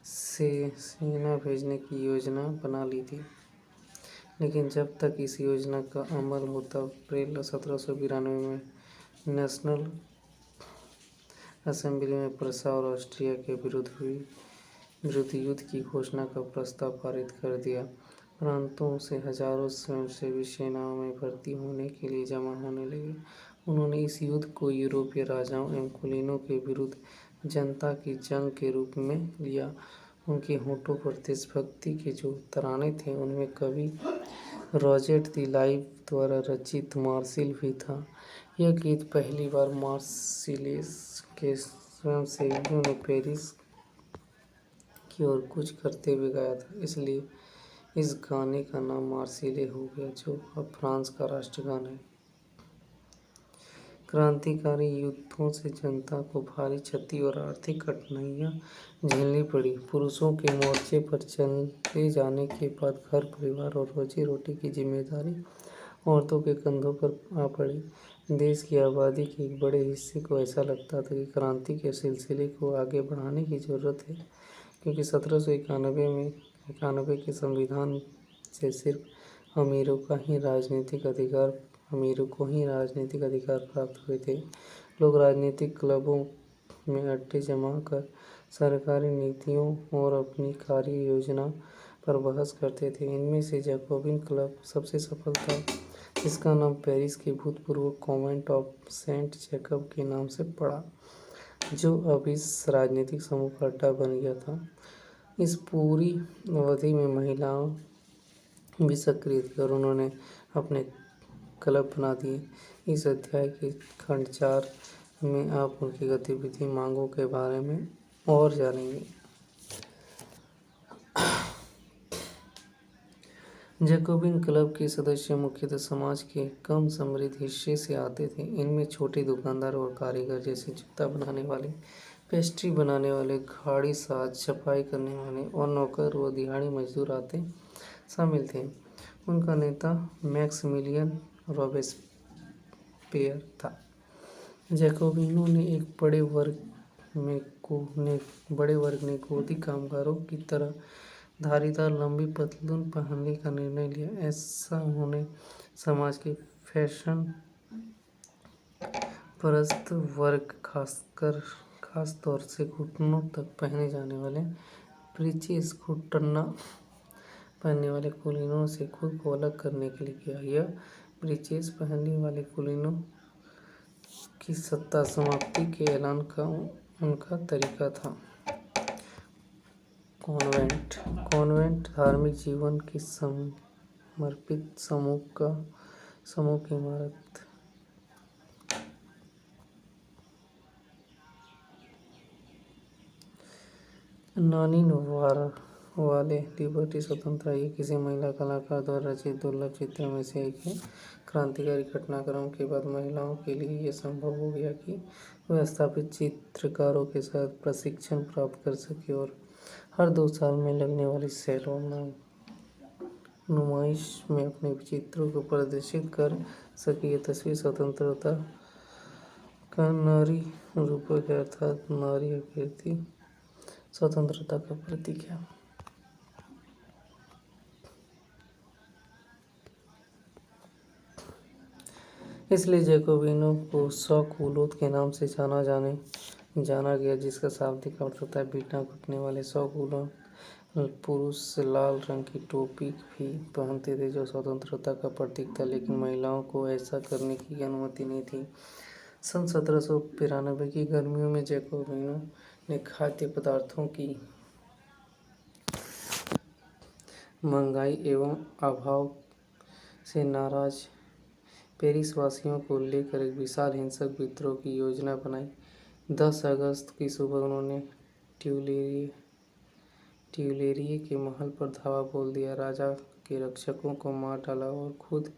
सेना भेजने की योजना बना ली थी। लेकिन जब तक इस योजना का अमल होता, अप्रैल 1792 में नेशनल असेंबली में प्रशा और ऑस्ट्रिया के विरुद्ध युद्ध की घोषणा का प्रस्ताव पारित कर दिया। प्रांतों से हजारों स्वयंसेवी सेनाओं में भर्ती होने के लिए जमा होने लगे। उन्होंने इस युद्ध को यूरोपीय राजाओं एवं कुलीनों के विरुद्ध जनता की जंग के रूप में लिया। उनके होठों पर देशभक्ति के जो तराने थे, उनमें कवि रॉजेट दी लाइव द्वारा रचित मार्सिल भी था। यह गीत पहली बार मार्सिलेस के स्वयंसेवियों ने पेरिस की ओर कूच करते हुए गाया था, इसलिए इस गाने का नाम मार्सिले हो गया, जो अब फ्रांस का राष्ट्रगान है। क्रांतिकारी युद्धों से जनता को भारी क्षति और आर्थिक कठिनाइयाँ झेलनी पड़ी। पुरुषों के मोर्चे पर चले जाने के बाद घर परिवार और रोजी रोटी की जिम्मेदारी औरतों के कंधों पर आ पड़ी। देश की आबादी के एक बड़े हिस्से को ऐसा लगता था कि क्रांति के सिलसिले को आगे बढ़ाने की ज़रूरत है, क्योंकि 1791 के संविधान से सिर्फ अमीरों को ही राजनीतिक अधिकार प्राप्त हुए थे। लोग राजनीतिक क्लबों में अड्डे जमा कर सरकारी नीतियों और अपनी कार्य योजना पर बहस करते थे। इनमें से जैकोबिन क्लब सबसे सफल था, जिसका नाम पेरिस के भूतपूर्व कॉन्वेंट ऑफ सेंट जैकब के नाम से पड़ा, जो अब इस राजनीतिक समूह का अड्डा बन गया था। इस पूरी अवधि में महिलाओं भी सक्रिय थी और उन्होंने अपने क्लब बना दिए। इस अध्याय के खंड 4 में आप उनकी गतिविधि मांगों के बारे में और जानेंगे। जैकोबिन क्लब के सदस्य मुख्यतः समाज के कम समृद्ध हिस्से से आते थे। इनमें छोटे दुकानदार और कारीगर जैसे जूता बनाने वाले, पेस्ट्री बनाने वाले, गाड़ी साज, सफाई करने वाले और नौकर व दिहाड़ी मजदूर आते शामिल थे। उनका नेता मैक्सिमिलियन रॉबेस्पियर था। जैकोबिनों ने एक बड़े वर्ग ने गोदी कामगारों की तरह धारीदार लंबी पतलून पहनने का निर्णय लिया। ऐसा उन्होंने समाज के फैशन परस्त वर्ग, खास तौर से घुटनों तक पहने जाने वाले ब्रीचेस, घुटना पहनने वाले कुलीनों से खुद को अलग करने के लिए किया। यह ब्रीचेस पहनने वाले कुलीनों की सत्ता समाप्ति के ऐलान का उनका तरीका था। कॉन्वेंट धार्मिक जीवन के समर्पित समूह की इमारत। नानिन वाले लिबर्टी स्वतंत्रता, ये किसी महिला कलाकार द्वारा रचित दुर्लभ चित्रों में से एक है। क्रांतिकारी घटनाक्रम के बाद महिलाओं के लिए यह संभव हो गया कि वे स्थापित चित्रकारों के साथ प्रशिक्षण प्राप्त कर सके और हर 2 साल में लगने वाली सैलून नुमाइश में अपने चित्रों को प्रदर्शित कर सके। यह तस्वीर स्वतंत्रता का नारी रूपक है, अर्थात नारी आकृति स्वतंत्रता का प्रतीक है। इसलिए जैकोबिनों को सॉ-कूलोत के नाम से जाना गया, जिसका शाब्दिक अर्थ होता है बिना घुटने वाले। सॉ-कूलोत पुरुष लाल रंग की टोपी भी पहनते थे, जो स्वतंत्रता का प्रतीक था, लेकिन महिलाओं को ऐसा करने की अनुमति नहीं थी। सन 1793 की गर्मियों में जैकोबिनों ने खाद्य पदार्थों की महंगाई एवं अभाव से नाराज पेरिस वासियों को लेकर एक विशाल हिंसक विद्रोह की योजना बनाई। 10 अगस्त की सुबह उन्होंने ट्यूलेरिये के महल पर धावा बोल दिया, राजा के रक्षकों को मार डाला और खुद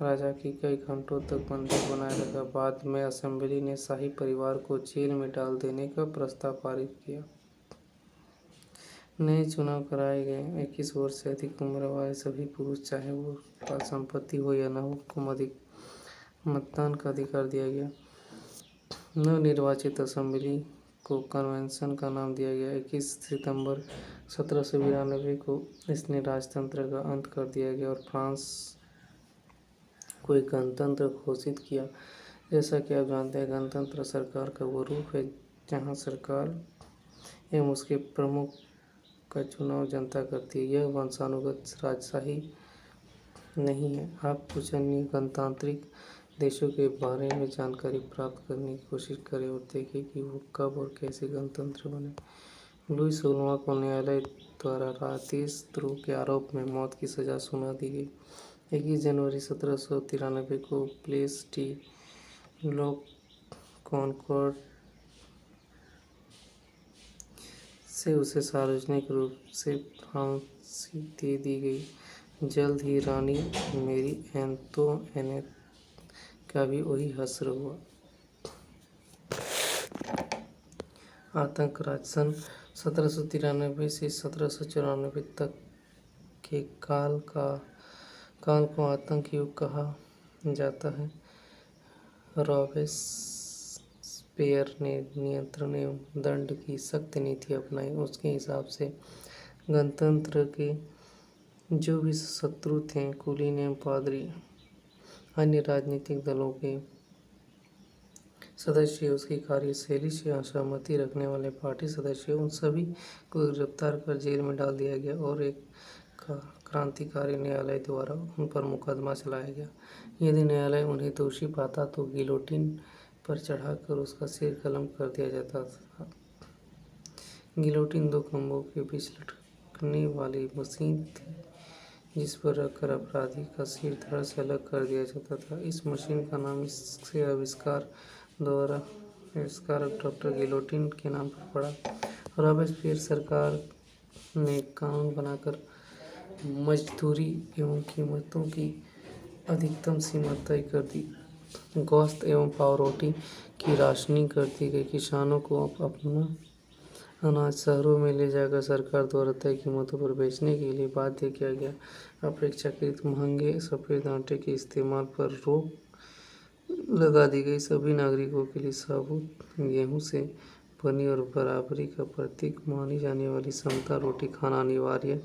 राजा की कई घंटों तक बंधक बनाए रखा। बाद में असेंबली ने शाही परिवार को जेल में डाल देने का प्रस्ताव पारित किया। नए चुनाव कराए गए। 21 वर्ष से अधिक उम्र वाले सभी पुरुष, चाहे वो पास संपत्ति हो या न हो, को मतदान का अधिकार दिया गया। नवनिर्वाचित असेंबली को कन्वेंशन का नाम दिया गया। 21 सितंबर 1792 को इसने राजतंत्र का अंत कर दिया गया और फ्रांस को एक गणतंत्र घोषित किया। जैसा कि आप जानते हैं, गणतंत्र सरकार का वो रूप है जहाँ सरकार एवं उसके प्रमुख का चुनाव जनता करती है। यह वंशानुगत राजशाही नहीं है। आप कुछ अन्य गणतांत्रिक देशों के बारे में जानकारी प्राप्त करने की कोशिश करें और देखें कि वो कब और कैसे गणतंत्र बने। लुई 16वां को न्यायालय द्वारा राजद्रोह के आरोप में मौत की सजा सुना दी गई। 21 जनवरी 1793 को प्लेस डी ला कॉन्कॉर्ड से उसे सार्वजनिक रूप से फांसी दे दी गई। जल्द ही रानी मेरी एंतोइनेट का भी वही हश्र हुआ। आतंक राज। सन 1793 से 1794 तक के काल को आतंक युग कहा जाता है। रॉबेस्पियर ने नियंत्रण एवं दंड की सख्त नीति अपनाई। उसके हिसाब से गणतंत्र के जो भी शत्रु थे, कुलीन एवं पादरी, अन्य राजनीतिक दलों के सदस्य, उसकी कार्यशैली से असहमति रखने वाले पार्टी सदस्य, उन सभी को गिरफ्तार कर जेल में डाल दिया गया और एक क्रांतिकारी न्यायालय द्वारा उन पर मुकदमा चलाया गया। यदि न्यायालय उन्हें दोषी पाता तो गिलोटिन पर चढ़ाकर उसका सिर कलम कर दिया जाता था। गिलोटिन दो खंभों के बीच लटकने वाली मशीन थी जिस पर रखकर अपराधी का सिर धड़ से अलग कर दिया जाता था। इस मशीन का नाम इसके आविष्कारक डॉक्टर गिलोटिन के नाम पर पड़ा। रॉबेस्पियर सरकार ने कानून बनाकर मजदूरी एवं कीमतों की अधिकतम सीमा तय कर दी। गोश्त एवं पावरोटी की राशनिंग कर दी गई। किसानों को अपना अनाज शहरों में ले जाकर सरकार द्वारा तय कीमतों पर बेचने के लिए बाध्य किया गया। अपेक्षाकृत महंगे सफ़ेद आटे के इस्तेमाल पर रोक लगा दी गई। सभी नागरिकों के लिए साबुत गेहूं से बनी और बराबरी का प्रतीक मानी जाने वाली समता रोटी खाना अनिवार्य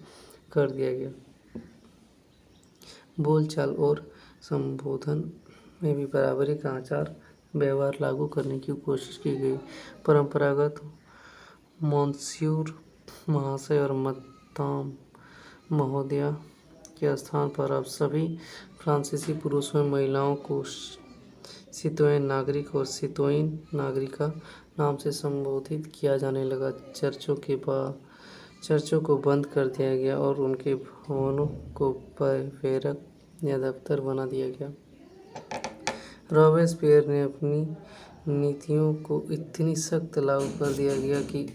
कर दिया गया। बोलचाल और संबोधन में भी बराबरी का आचार व्यवहार लागू करने की कोशिश की गई। परंपरागत मॉन्स्यूर महाशय और मदाम महोदया के स्थान पर अब सभी फ्रांसीसी पुरुषों एवं महिलाओं को सितोयन नागरिक और सितोयन नागरिका नाम से संबोधित किया जाने लगा। चर्चों को बंद कर दिया गया और उनके भवनों को बैरक या दफ्तर बना दिया गया। रॉबेस्पियर ने अपनी नीतियों को इतनी सख्त लागू कर दिया गया कि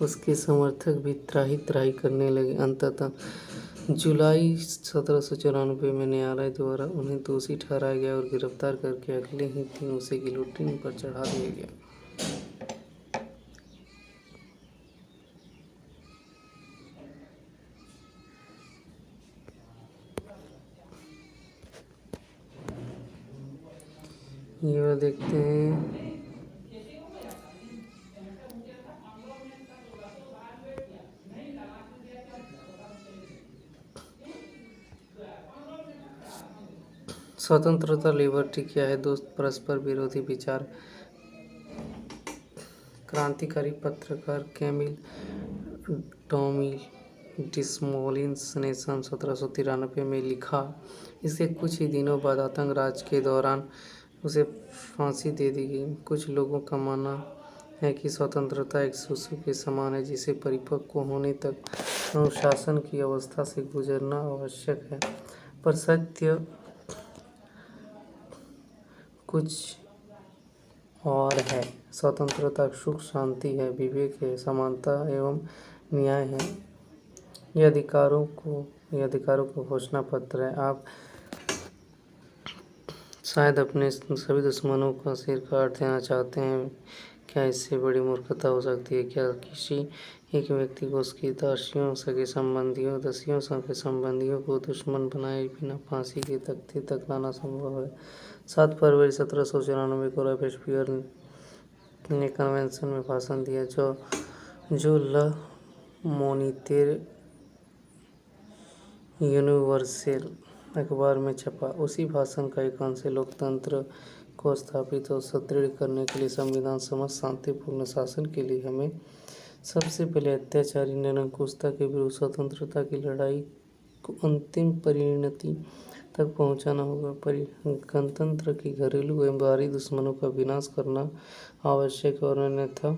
उसके समर्थक भी त्राही करने लगे। अंततः जुलाई 1794 में न्यायालय द्वारा उन्हें दोषी ठहराया गया और गिरफ्तार करके अगले ही दिन उसे गिलोटिन पर चढ़ा दिया गया। ये देखते हैं स्वतंत्रता लिबर्टी क्या है दोस्त। परस्पर विरोधी विचार। क्रांतिकारी पत्रकार कैमिल डोमिल डिसमोलिन्स ने सन 1793 में लिखा। इसके कुछ ही दिनों बाद आतंक राज के दौरान उसे फांसी दे दी गई। कुछ लोगों का मानना है कि स्वतंत्रता एक शिशु के समान है जिसे परिपक्व होने तक अनुशासन की अवस्था से गुजरना आवश्यक है, पर सत्य कुछ और है। स्वतंत्रता सुख शांति है, विवेक है, समानता एवं न्याय है। ये अधिकारों को घोषणा पत्र है। आप शायद अपने सभी दुश्मनों का सिर काट देना चाहते हैं। क्या इससे बड़ी मूर्खता हो सकती है? क्या किसी एक व्यक्ति को उसकी दासियों के संबंधियों को दुश्मन बनाए बिना फांसी के तख्ते तक लाना संभव है? 7 फरवरी 1794 को रॉबेस्पियर ने कन्वेंशन में भाषण दिया जो ल मोनितेर यूनिवर्सेल अखबार में छपा। उसी भाषण का एक अंश लोकतंत्र को स्थापित और सुदृढ़ करने के लिए संविधान समझ शांतिपूर्ण शासन के लिए हमें सबसे पहले अत्याचारी निरंकुशता के विरुद्ध स्वतंत्रता की लड़ाई को अंतिम परिणति तक पहुंचाना होगा। गणतंत्र के घरेलू एवं बाहरी दुश्मनों का विनाश करना आवश्यक है और अन्यथा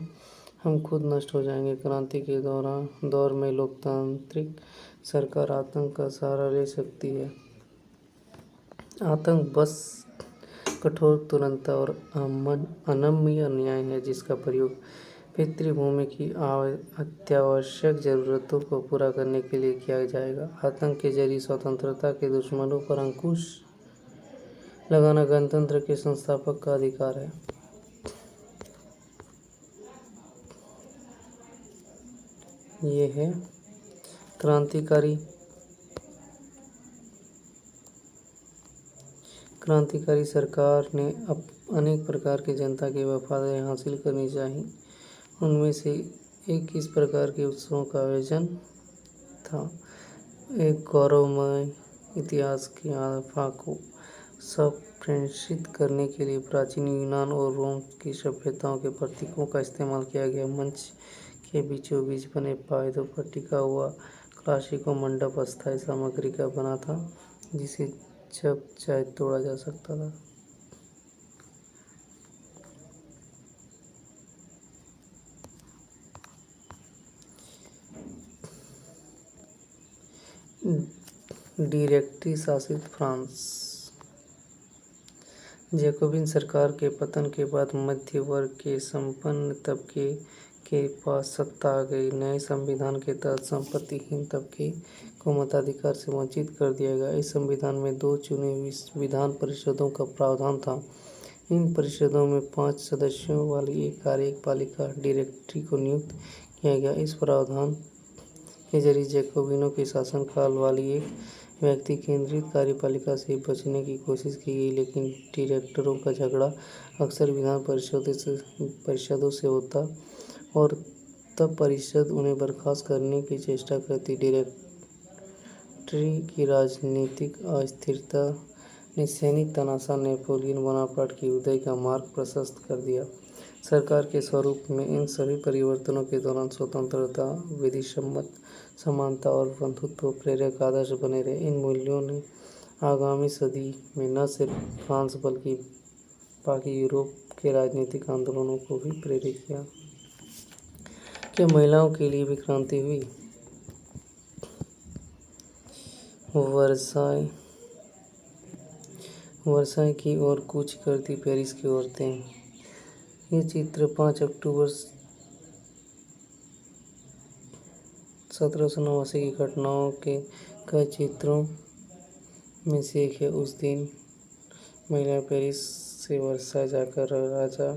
हम खुद नष्ट हो जाएंगे। क्रांति के दौर में लोकतांत्रिक सरकार आतंक का सहारा ले सकती है। आतंक बस कठोर, तुरंत और अनम्य न्याय है जिसका प्रयोग पितृभूमि की अत्यावश्यक जरूरतों को पूरा करने के लिए किया जाएगा। आतंक के जरिए स्वतंत्रता के दुश्मनों पर अंकुश लगाना गणतंत्र के संस्थापक का अधिकार है। ये है क्रांतिकारी क्रांतिकारी सरकार ने अनेक प्रकार की जनता की वफादारी हासिल करनी चाहिए। उनमें से एक इस प्रकार के उत्सवों का आयोजन था। एक गौरवमय इतिहास की आभा को संप्रेषित करने के लिए प्राचीन यूनान और रोम की सभ्यताओं के प्रतीकों का इस्तेमाल किया गया। मंच के बीचों बीच बने पायदों पर टिका हुआ क्लासिको मंडप अस्थायी सामग्री का बना था, जिसे जब चाहे तोड़ा जा सकता था। डायरेक्टरी शासित फ्रांस। जैकोबिन सरकार के पतन के बाद मध्य वर्ग के संपन्न तबके के पास सत्ता आ गई। नए संविधान के तहत संपत्तिहीन तबके को मताधिकार से वंचित कर दिया गया। इस संविधान में 2 चुनी हुई विधान परिषदों का प्रावधान था। इन परिषदों में 5 सदस्यों वाली एक कार्यपालिका डायरेक्टरी को नियुक्त किया गया। इस प्रावधान के जरिए जैकोबिनों के शासनकाल वाली एक व्यक्ति केंद्रित कार्यपालिका से बचने की कोशिश की गई, लेकिन डायरेक्टरों का झगड़ा अक्सर विधान परिषदों से होता और तब परिषद उन्हें बर्खास्त करने की चेष्टा करती। डायरेक्टरी की राजनीतिक अस्थिरता ने सैनिक तानाशाह नेपोलियन बोनापार्ट के उदय का मार्ग प्रशस्त कर दिया। सरकार के स्वरूप में इन सभी परिवर्तनों के दौरान स्वतंत्रता, विधिसम्मत समानता और बंधुत्व प्रेरक आदर्श बने रहे। इन मूल्यों ने आगामी सदी में न सिर्फ फ्रांस बल्कि बाकी यूरोप के राजनीतिक आंदोलनों को भी प्रेरित किया। क्या महिलाओं के लिए भी क्रांति हुई? वर्साई की ओर कूच करती पेरिस की औरतें। ये चित्र 5 अक्टूबर 1789 की घटनाओं के कई चित्रों में से एक है। उस दिन महिलाएं पेरिस से वर्साई जाकर राजा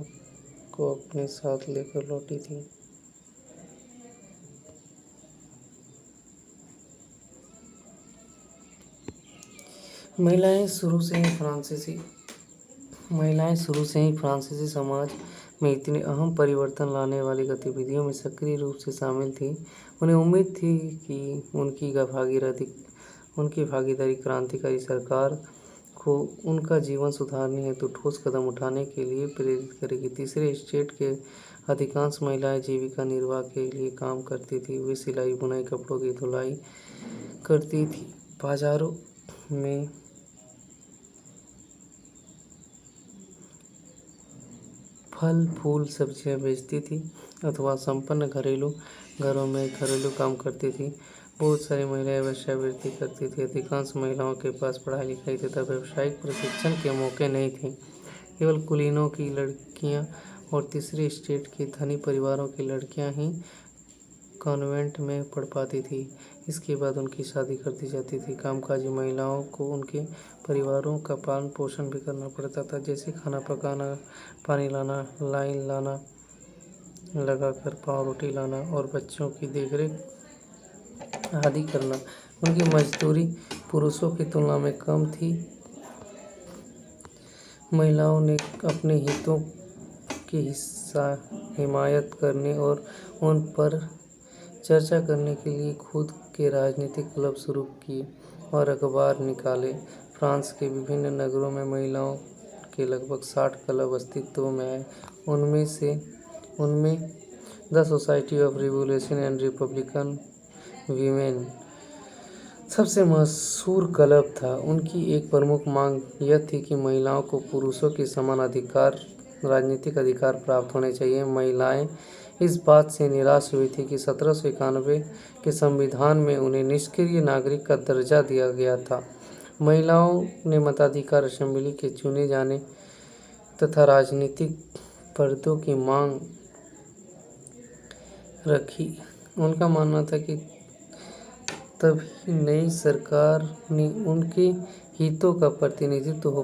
को अपने साथ लेकर लौटी थीं। महिलाएं शुरू से ही फ्रांसीसी समाज में इतने अहम परिवर्तन लाने वाली गतिविधियों में सक्रिय रूप से शामिल थीं। उन्हें उम्मीद थी कि उनकी भागीदारी क्रांतिकारी सरकार को उनका जीवन सुधारने हेतु ठोस कदम उठाने के लिए प्रेरित करेगी। तीसरे स्टेट के अधिकांश महिलाएं जीविका निर्वाह के लिए काम करती थीं। वे सिलाई, बुनाई, कपड़ों की धुलाई करती थीं, बाजारों में फल, फूल, सब्जियां बेचती थी अथवा संपन्न घरों में घरेलू काम करती थी। बहुत सारी महिलाएं वेश्यावृत्ति करती थी। अधिकांश महिलाओं के पास पढ़ाई लिखाई तथा व्यावसायिक प्रशिक्षण के मौके नहीं थे। केवल कुलीनों की लड़कियां और तीसरे स्टेट के धनी परिवारों की लड़कियां ही कॉन्वेंट में पढ़ पाती थी। इसके बाद उनकी शादी कर दी जाती थी। कामकाजी महिलाओं को उनके परिवारों का पालन पोषण भी करना पड़ता था, जैसे खाना पकाना, पानी लाना, लाइन लाना लगाकर पाव रोटी लाना और बच्चों की देखरेख आदि करना। उनकी मजदूरी पुरुषों की तुलना में कम थी। महिलाओं ने अपने हितों की हिमायत करने और उन पर चर्चा करने के लिए खुद के राजनीतिक क्लब शुरू किए और अखबार निकाले। फ्रांस के विभिन्न नगरों में महिलाओं के लगभग 60 क्लब अस्तित्व में आए। उनमें the society of revolution and Republican women सबसे मशहूर क्लब था। उनकी एक प्रमुख मांग यह थी कि महिलाओं को पुरुषों के समान राजनीतिक अधिकार प्राप्त होने चाहिए। महिलाएं इस बात से निराश हुई थी कि 1791 के संविधान में उन्हें निष्क्रिय नागरिक का दर्जा दिया गया था। महिलाओं ने मताधिकार, असेंबली के चुने जाने तथा राजनीतिक पदों की मांग रखी। उनका मानना था कि तभी नई सरकार में उनके हितों का प्रतिनिधित्व हो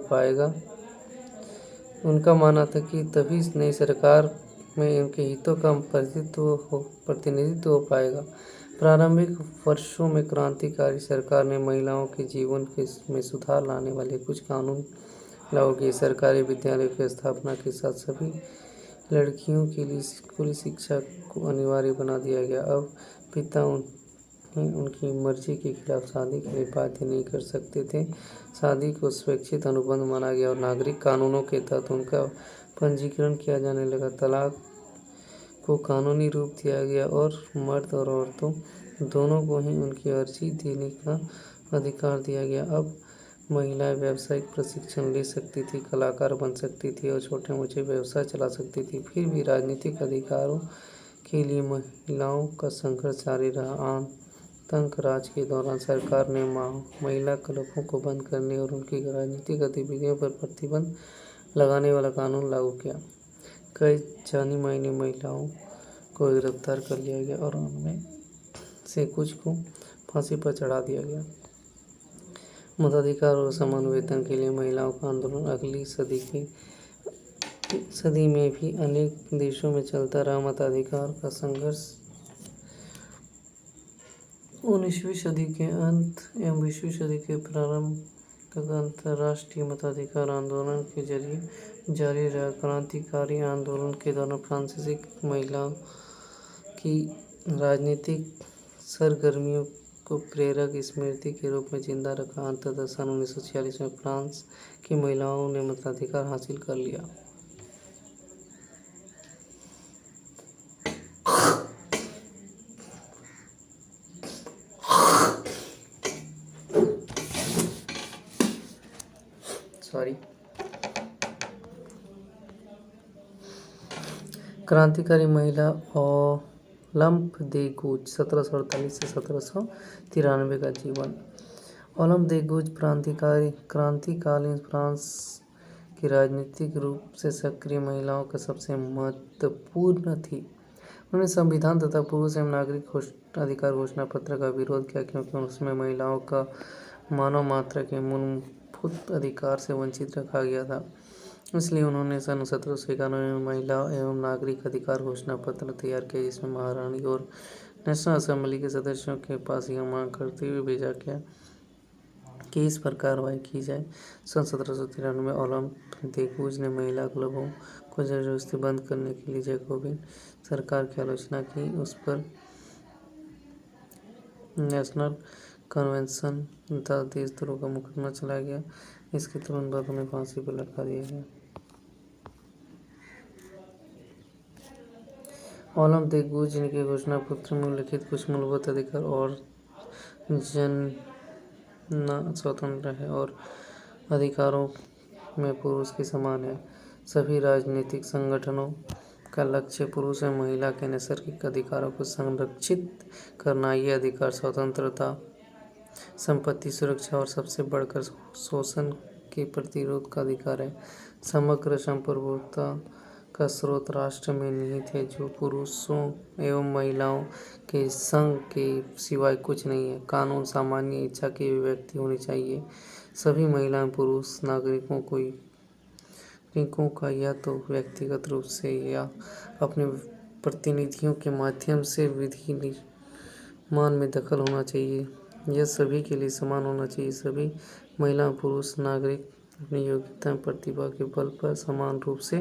पाएगा। प्रारंभिक वर्षों में क्रांतिकारी सरकार ने महिलाओं के जीवन में सुधार लाने वाले कुछ कानून लागू की। सरकारी विद्यालयों की स्थापना के साथ सभी लड़कियों के लिए स्कूली शिक्षा को अनिवार्य बना दिया गया। अब पिता उन्हें उनकी मर्जी के खिलाफ शादी के लिए बाध्य नहीं कर सकते थे। शादी को स्वैच्छिक अनुबंध माना गया और नागरिक कानूनों के तहत उनका पंजीकरण किया जाने लगा। तलाक को कानूनी रूप दिया गया और मर्द और औरतों दोनों को ही उनकी अर्जी देने का अधिकार दिया गया। अब महिलाएं व्यावसायिक प्रशिक्षण ले सकती थी, कलाकार बन सकती थी और छोटे मोटे व्यवसाय चला सकती थी। फिर भी राजनीतिक अधिकारों के लिए महिलाओं का संघर्ष जारी रहा। आतंक राज के दौरान सरकार ने महिला क्लबों को बंद करने और उनकी राजनीतिक गतिविधियों पर प्रतिबंध लगाने वाला कानून लागू किया। कई जानी मानी महिलाओं को गिरफ्तार कर लिया गया और उनमें से कुछ को फांसी पर चढ़ा दिया गया। मताधिकार और समान वेतन के लिए महिलाओं का आंदोलन अगली सदी में भी अनेक देशों में चलता रहा। मताधिकार का संघर्ष 19वीं सदी के अंत एवं 20वीं सदी के प्रारंभ तक अंतर्राष्ट्रीय मताधिकार आंदोलन के जरिए जारी रहा। क्रांतिकारी आंदोलन के दौरान फ्रांसीसी महिलाओं की राजनीतिक सरगर्मियों को प्रेरक स्मृति के रूप में जिंदा रखा। अंततः सन 1946 में फ्रांस की महिलाओं ने मताधिकार हासिल कर लिया। क्रांतिकारी महिला ओलंप दे गूज 1748 से 1793 का जीवन। ओलंप दे गूज क्रांतिकालीन फ्रांस की राजनीतिक रूप से सक्रिय महिलाओं का सबसे महत्वपूर्ण थी। उन्होंने संविधान तथा पुरुष एवं नागरिक अधिकार घोषणा पत्र का विरोध किया क्योंकि उसमें महिलाओं का मानव मात्र के मूलभूत अधिकार से वंचित रखा गया था। इसलिए उन्होंने सन 1791 में महिला एवं नागरिक अधिकार घोषणा पत्र तैयार किया, जिसमें महारानी और नेशनल असेंबली के सदस्यों के पास यह मांग करते हुए भेजा गया कि इस पर कार्रवाई की जाए। सन 1793 में ओलंप दे गूज ने महिला क्लबों को जबरदस्ती बंद करने के लिए जैकोबिन सरकार की आलोचना की। उस पर नेशनल कन्वेंशन तथा देशद्रोह का मुकदमा चलाया गया। इसके तुरंत बाद उन्हें फांसी पर लटका दिया गया। ओलंप दे गूज के घोषणा पत्र में उल्लिखित कुछ मूलभूत अधिकार और जनना स्वतंत्र है और अधिकारों में पुरुष के समान है। सभी राजनीतिक संगठनों का लक्ष्य पुरुष एवं महिला के नैसर्गिक अधिकारों को संरक्षित करना। ये अधिकार स्वतंत्रता, संपत्ति सुरक्षा और सबसे बढ़कर शोषण के प्रतिरोध का अधिकार है। समग्र संप्रभुता का स्रोत राष्ट्र में निहित है, जो पुरुषों एवं महिलाओं के संग के सिवाय कुछ नहीं है। कानून सामान्य इच्छा की अभिव्यक्ति होनी चाहिए। सभी महिला पुरुष नागरिकों का या तो व्यक्तिगत रूप से या अपने प्रतिनिधियों के माध्यम से विधि निर्माण में दखल होना चाहिए। यह सभी के लिए समान होना चाहिए। सभी महिला पुरुष नागरिक अपनी योग्यता एवं प्रतिभा के बल पर समान रूप से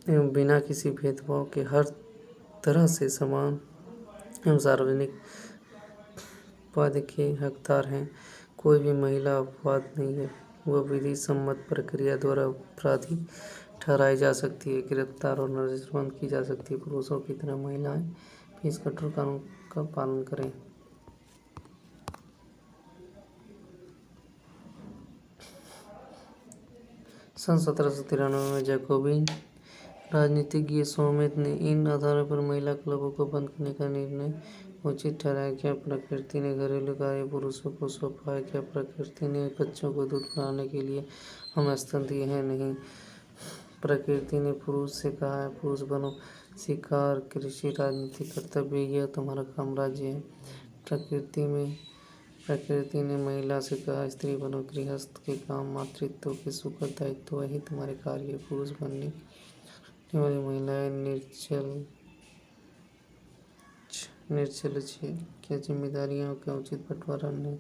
एवं बिना किसी भेदभाव के हर तरह से समान एवं सार्वजनिक पद के हकदार हैं। कोई भी महिला अपवाद नहीं है। वह विधि सम्मत प्रक्रिया द्वारा अपराधी ठहराई जा सकती है, गिरफ्तार और नजरबंद की जा सकती है। पुरुषों की तरह महिलाएं भी इस कठोर कानून का पालन करें। सन 1793 में जैकोबिन राजनीतिज्ञ सोमेत ने इन आधारों पर महिला क्लबों को बंद करने का निर्णय उचित ठहराया। क्या प्रकृति ने घरेलू कार्य पुरुषों को सौंपा है? क्या प्रकृति ने बच्चों को दूध पिलाने के लिए हमें स्तन दिए हैं? नहीं। प्रकृति ने पुरुष से कहा है, पुरुष बनो, शिकार, कृषि, राजनीतिक कर्तव्य, यह तुम्हारा साम्राज्य है। प्रकृति ने महिला से कहा, स्त्री बनो, गृहस्थ के काम, मातृत्व के सुखद दायित्व वही तुम्हारे कार्य है। पुरुष बनने वाली महिलाएं निर्लज है। क्या जिम्मेदारियों का उचित बंटवारा नहीं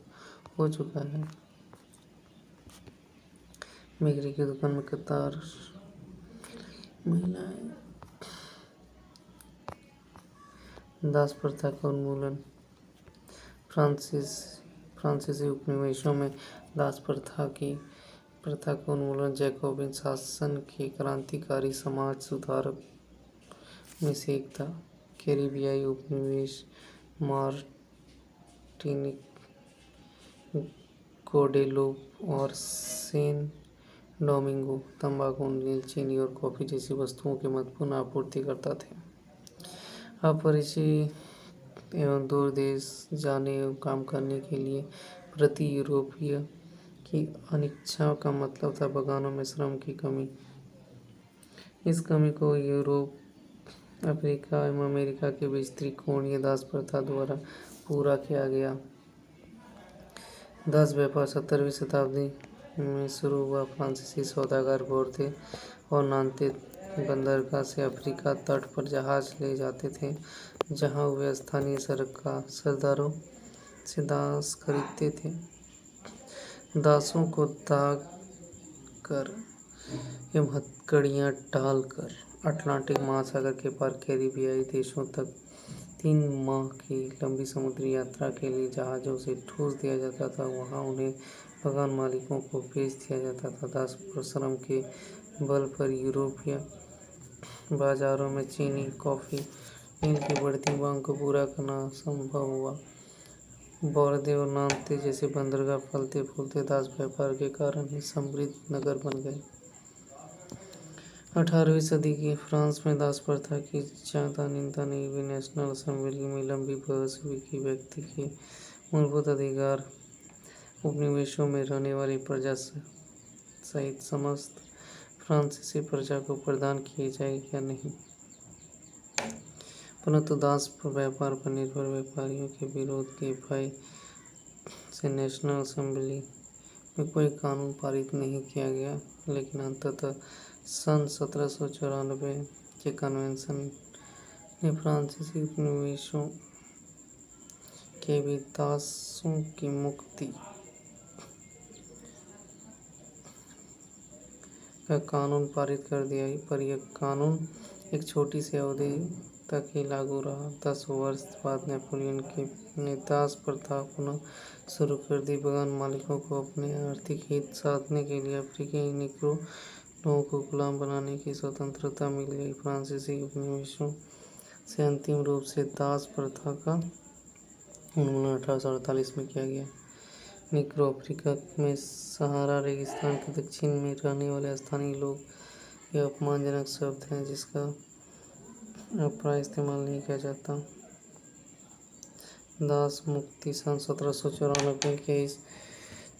हो चुका है? बेकरी की दुकान में कतार महिलाएं। दास प्रथा का उन्मूलन। फ्रांसीसी उपनिवेशों में दास प्रथा का उन्मूलन जैकोबिन शासन के क्रांतिकारी समाज सुधारक में से एक था। कैरिबियाई उपनिवेश मार्टिनिक, ग्वाडेलूप और सेंट डोमिंगो तंबाकू, नील, चीनी और कॉफी जैसी वस्तुओं के महत्वपूर्ण आपूर्तिकर्ता थे। अपरिचित एवं दूर देश जाने एवं काम करने के लिए प्रति यूरोपीय की अनिच्छा का मतलब था बगानों में श्रम की कमी। इस कमी को यूरोप, अफ्रीका एवं अमेरिका के बीच त्रिकोणीय दास प्रथा द्वारा पूरा किया गया। दास व्यापार 17वीं शताब्दी में शुरू हुआ। फ्रांसीसी सौदागर बोर्दे और नान्ते बंदरगाह से अफ्रीका तट पर जहाज ले जाते थे, जहां वे स्थानीय सरदारों से दास खरीदते थे। दासों को दाग कर एवं हथकड़ियां डालकर अटलांटिक महासागर के पार कैरिबियाई देशों तक 3 माह की लंबी समुद्री यात्रा के लिए जहाज़ों से ठूस दिया जाता था। वहां उन्हें बगान मालिकों को बेच दिया जाता था। दास श्रम के बल पर यूरोपीय बाजारों में चीनी, कॉफी, नील की बढ़ती मांग को पूरा करना संभव हुआ। बोर्दे और नान्ते जैसे बंदरगाह फलते फूलते दास व्यापार के कारण ही समृद्ध नगर बन गए। 18वीं सदी की फ्रांस में दास प्रथा की ज्यादा निंदा नहीं हुई। नेशनल असेंबली में लंबी बहस हुई कि व्यक्ति के मूलभूत अधिकार उपनिवेशों में रहने वाली प्रजा सहित समस्त फ्रांसीसी प्रजा को प्रदान किए जाए या नहीं, परंतु दास व्यापार पर निर्भर व्यापारियों के विरोध के भय से नेशनल असेंबली में कोई कानून पारित नहीं किया गया। लेकिन अंततः सन 1794 के कन्वेंशन ने फ्रांसीसी उपनिवेशों के भी दासों की मुक्ति का कानून पारित कर दिया, पर यह कानून एक छोटी सी अवधि तक ही लागू रहा। 10 वर्ष बाद नेपोलियन ने दास प्रथा पुनः शुरू कर दी। बगान मालिकों को अपने आर्थिक हित साधने के लिए अफ्रीकी निग्रो लोगों को गुलाम बनाने की स्वतंत्रता मिल गई। फ्रांसीसी उपनिवेशों से अंतिम रूप से दास प्रथा का उन्मूलन 1848 में किया गया। निग्रो अफ्रीका में सहारा रेगिस्तान के दक्षिण में रहने वाले स्थानीय लोग। यह अपमानजनक शब्द है जिसका अब प्राय इस्तेमाल नहीं किया जाता। दास मुक्ति सन 1794 के इस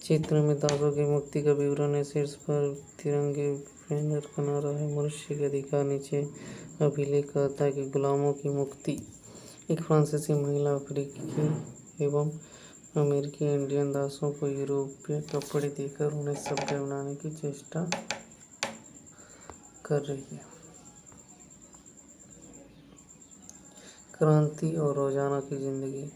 चित्र में दासों की मुक्ति का विवरण है। शीर्ष पर तिरंगे बैनर बना रहा है। मनुष्य के अधिकार नीचे अभिलेख कहता है कि गुलामों की मुक्ति। एक फ्रांसीसी महिला अफ्रीकी एवं अमेरिकी इंडियन दासों को यूरोपीय कपड़े देकर उन्हें सभ्य बनाने की चेष्टा कर रही है। क्रांति और रोजाना की जिंदगी।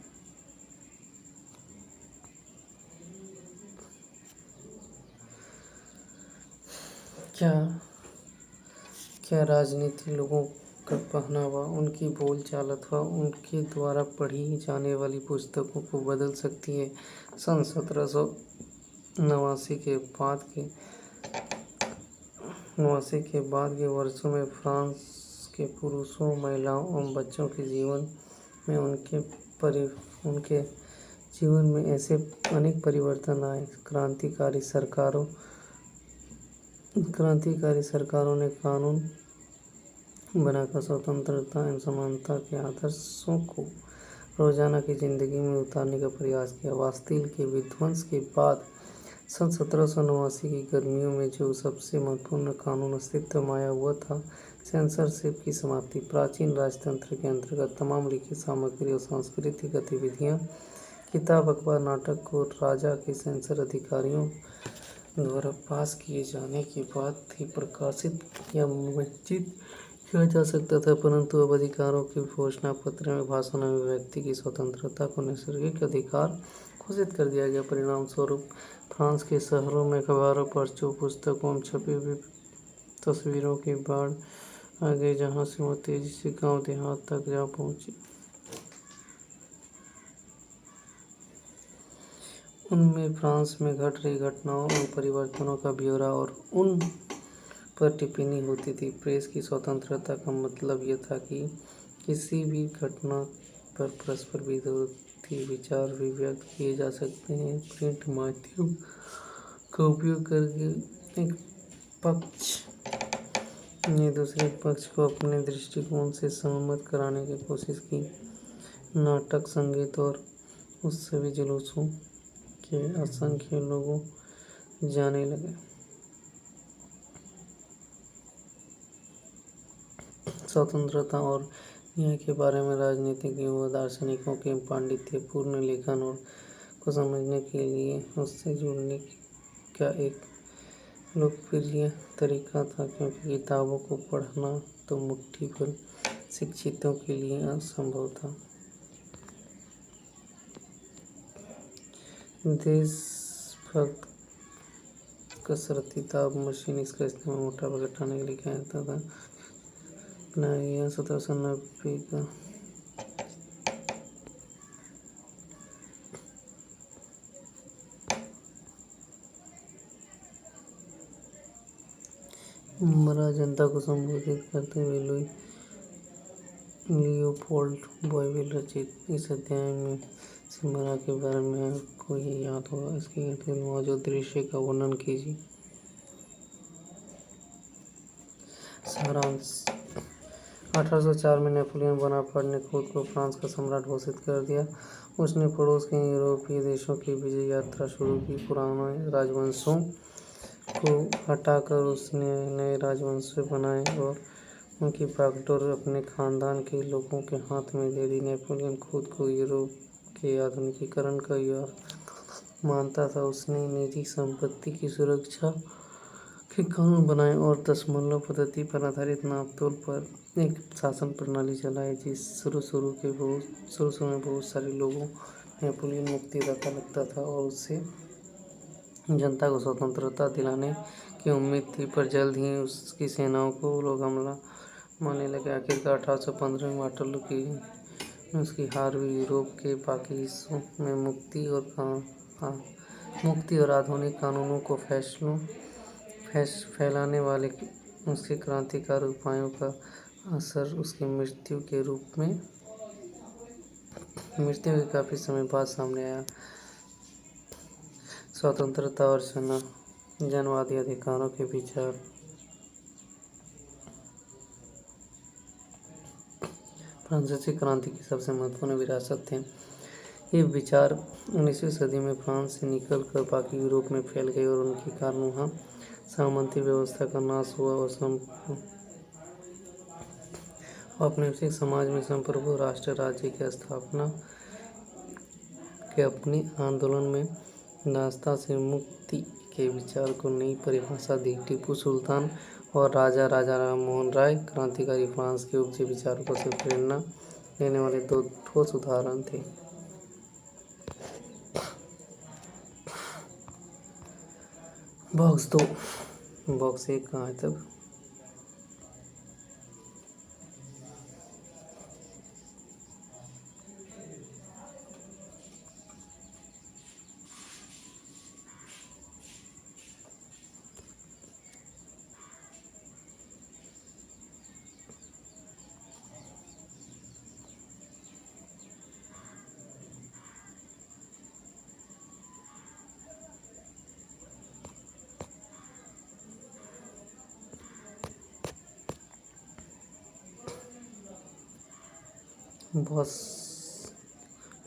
क्या राजनीति लोगों का पहनावा, उनकी बोलचाल अथवा उनके द्वारा पढ़ी जाने वाली पुस्तकों को बदल सकती है? सन 1789 के बाद के वर्षों में फ्रांस के पुरुषों, महिलाओं एवं बच्चों के जीवन में उनके जीवन में ऐसे अनेक परिवर्तन आए। क्रांतिकारी सरकारों ने कानून बनाकर स्वतंत्रता एवं समानता के आदर्शों को रोजाना की जिंदगी में उतारने का प्रयास किया। बास्तिल के विध्वंस के बाद सन 1789 की गर्मियों में जो सबसे महत्वपूर्ण कानून अस्तित्व में आया हुआ था सेंसरशिप की समाप्ति। प्राचीन राजतंत्र के अंतर्गत तमाम लिखित सामग्री और सांस्कृतिक गतिविधियां, किताब, अखबार, नाटक को राजा के सेंसर अधिकारियों द्वारा पास किए जाने के बाद ही प्रकाशित या मंचित किया जा सकता था। परंतु अब अधिकारों के घोषणा पत्र में भाषण में व्यक्ति की स्वतंत्रता को नैसर्गिक अधिकार घोषित कर दिया गया। परिणाम स्वरूप फ्रांस के शहरों में अखबारों, पर्चों, पुस्तकों में छपी हुई तस्वीरों की बाढ़ आ गई, जहाँ से वो तेजी से गांव देहात तक जा पहुंची। उनमें फ्रांस में घट रही घटनाओं और परिवर्तनों का ब्यौरा और उन पर टिप्पणी होती थी। प्रेस की स्वतंत्रता का मतलब यह था कि किसी भी घटना पर परस्पर विरोधी विचार भी व्यक्त किए जा सकते हैं। प्रिंट माध्यम का उपयोग करके एक पक्ष ने दूसरे पक्ष को अपने दृष्टिकोण से सहमत कराने की कोशिश की। नाटक, संगीत और उस सभी जुलूसों के असंख्य लोगों जाने लगे। स्वतंत्रता और न्याय के बारे में राजनीतिज्ञों व दार्शनिकों के पांडित्यपूर्ण लेखन और को समझने के लिए उससे जुड़ने का एक लोकप्रिय तरीका था, क्योंकि किताबों को पढ़ना तो मुट्ठी भर शिक्षितों के लिए असंभव था। देशभक्त कसरती ताप मशीन इसका इस्तेमाल मोटापा घटाने के लिए किया जाता था। अपनाया गया 1790 का मरा जनता को संबोधित करते हुए लियोपोल्ड बॉयविल रचित इस अध्याय में से मरा के बारे में आपको ये याद होगा। इसके इर्द गिर्द मौजूद दृश्य का वर्णन कीजिए। सारांश 1804 में नेपोलियन बोनापार्ट ने खुद को फ्रांस का सम्राट घोषित कर दिया। उसने पड़ोस के यूरोपीय देशों की विजय यात्रा शुरू की। पुराने राजवंशों को हटाकर उसने नए राजवंश बनाए और उनकी बागडोर अपने खानदान के लोगों के हाथ में दे दी। नेपोलियन खुद को यूरोप के आधुनिकीकरण का युवा मानता था। उसने निजी संपत्ति की सुरक्षा के कानून बनाए और दशमलव पद्धति पर आधारित नापतोल पर एक शासन प्रणाली चलाई, जिस शुरू में बहुत सारे लोगों नेपोलियन मुक्तिदाता लगता था और उससे जनता को स्वतंत्रता दिलाने की उम्मीद थी, पर जल्द ही उसकी सेनाओं को लोग हमला मानने लगे। आखिरकार 1815 में वाटरलू की उसकी हार हुई। यूरोप के बाकी हिस्सों में मुक्ति और आधुनिक कानूनों को फैलाने वाले उसके क्रांतिकारी उपायों का असर उसकी मृत्यु के काफी समय बाद सामने आया। स्वतंत्रता और जनवादी अधिकारों के विचार फ्रांसीसी क्रांति की सबसे महत्वपूर्ण विरासत थे। ये विचार 19वीं सदी में फ्रांस से निकलकर बाकी यूरोप में फैल गए और उनके कारण वहाँ सामंती व्यवस्था का नाश हुआ और औपनिवेशिक समाज में संप्रभु राष्ट्र राज्य की स्थापना के अपने आंदोलन में दासता से मुक्ति के विचार को नई परिभाषा दी। टीपू सुल्तान और राजा राम मोहन राय क्रांतिकारी फ्रांस के उपजे विचारकों से प्रेरणा लेने वाले दो ठोस उदाहरण थे। बॉक्स 2 बॉक्स 1 कहाँ है तब?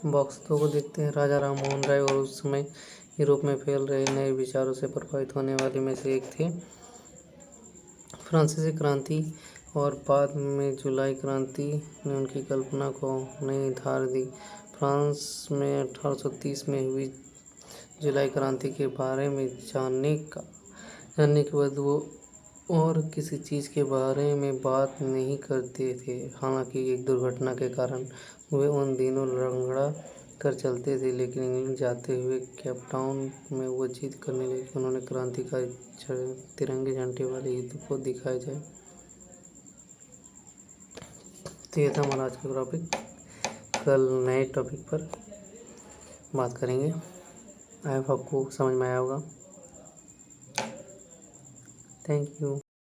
बॉक्स 2 को देखते हैं। राजा राम मोहन राय और उस समय यूरोप में फैल रहे नए विचारों से प्रभावित होने वाले में से एक थे फ्रांसीसी क्रांति, और बाद में जुलाई क्रांति ने उनकी कल्पना को नई धार दी। फ्रांस में 1830 में हुई जुलाई क्रांति के बारे में जानने के बाद वो और किसी चीज़ के बारे में बात नहीं करते थे। हालांकि एक दुर्घटना के कारण वे उन दिनों लंगड़ा कर चलते थे, लेकिन इंग्लैंड जाते हुए केप टाउन में वो जिद करने लगे कि उन्होंने क्रांतिकारी तिरंगे झंडे वाले युद्ध को दिखाया जाए। तो ये था हमारा आज का टॉपिक। कल नए टॉपिक पर बात करेंगे। आई होप आपको समझ में आया होगा। Thank you.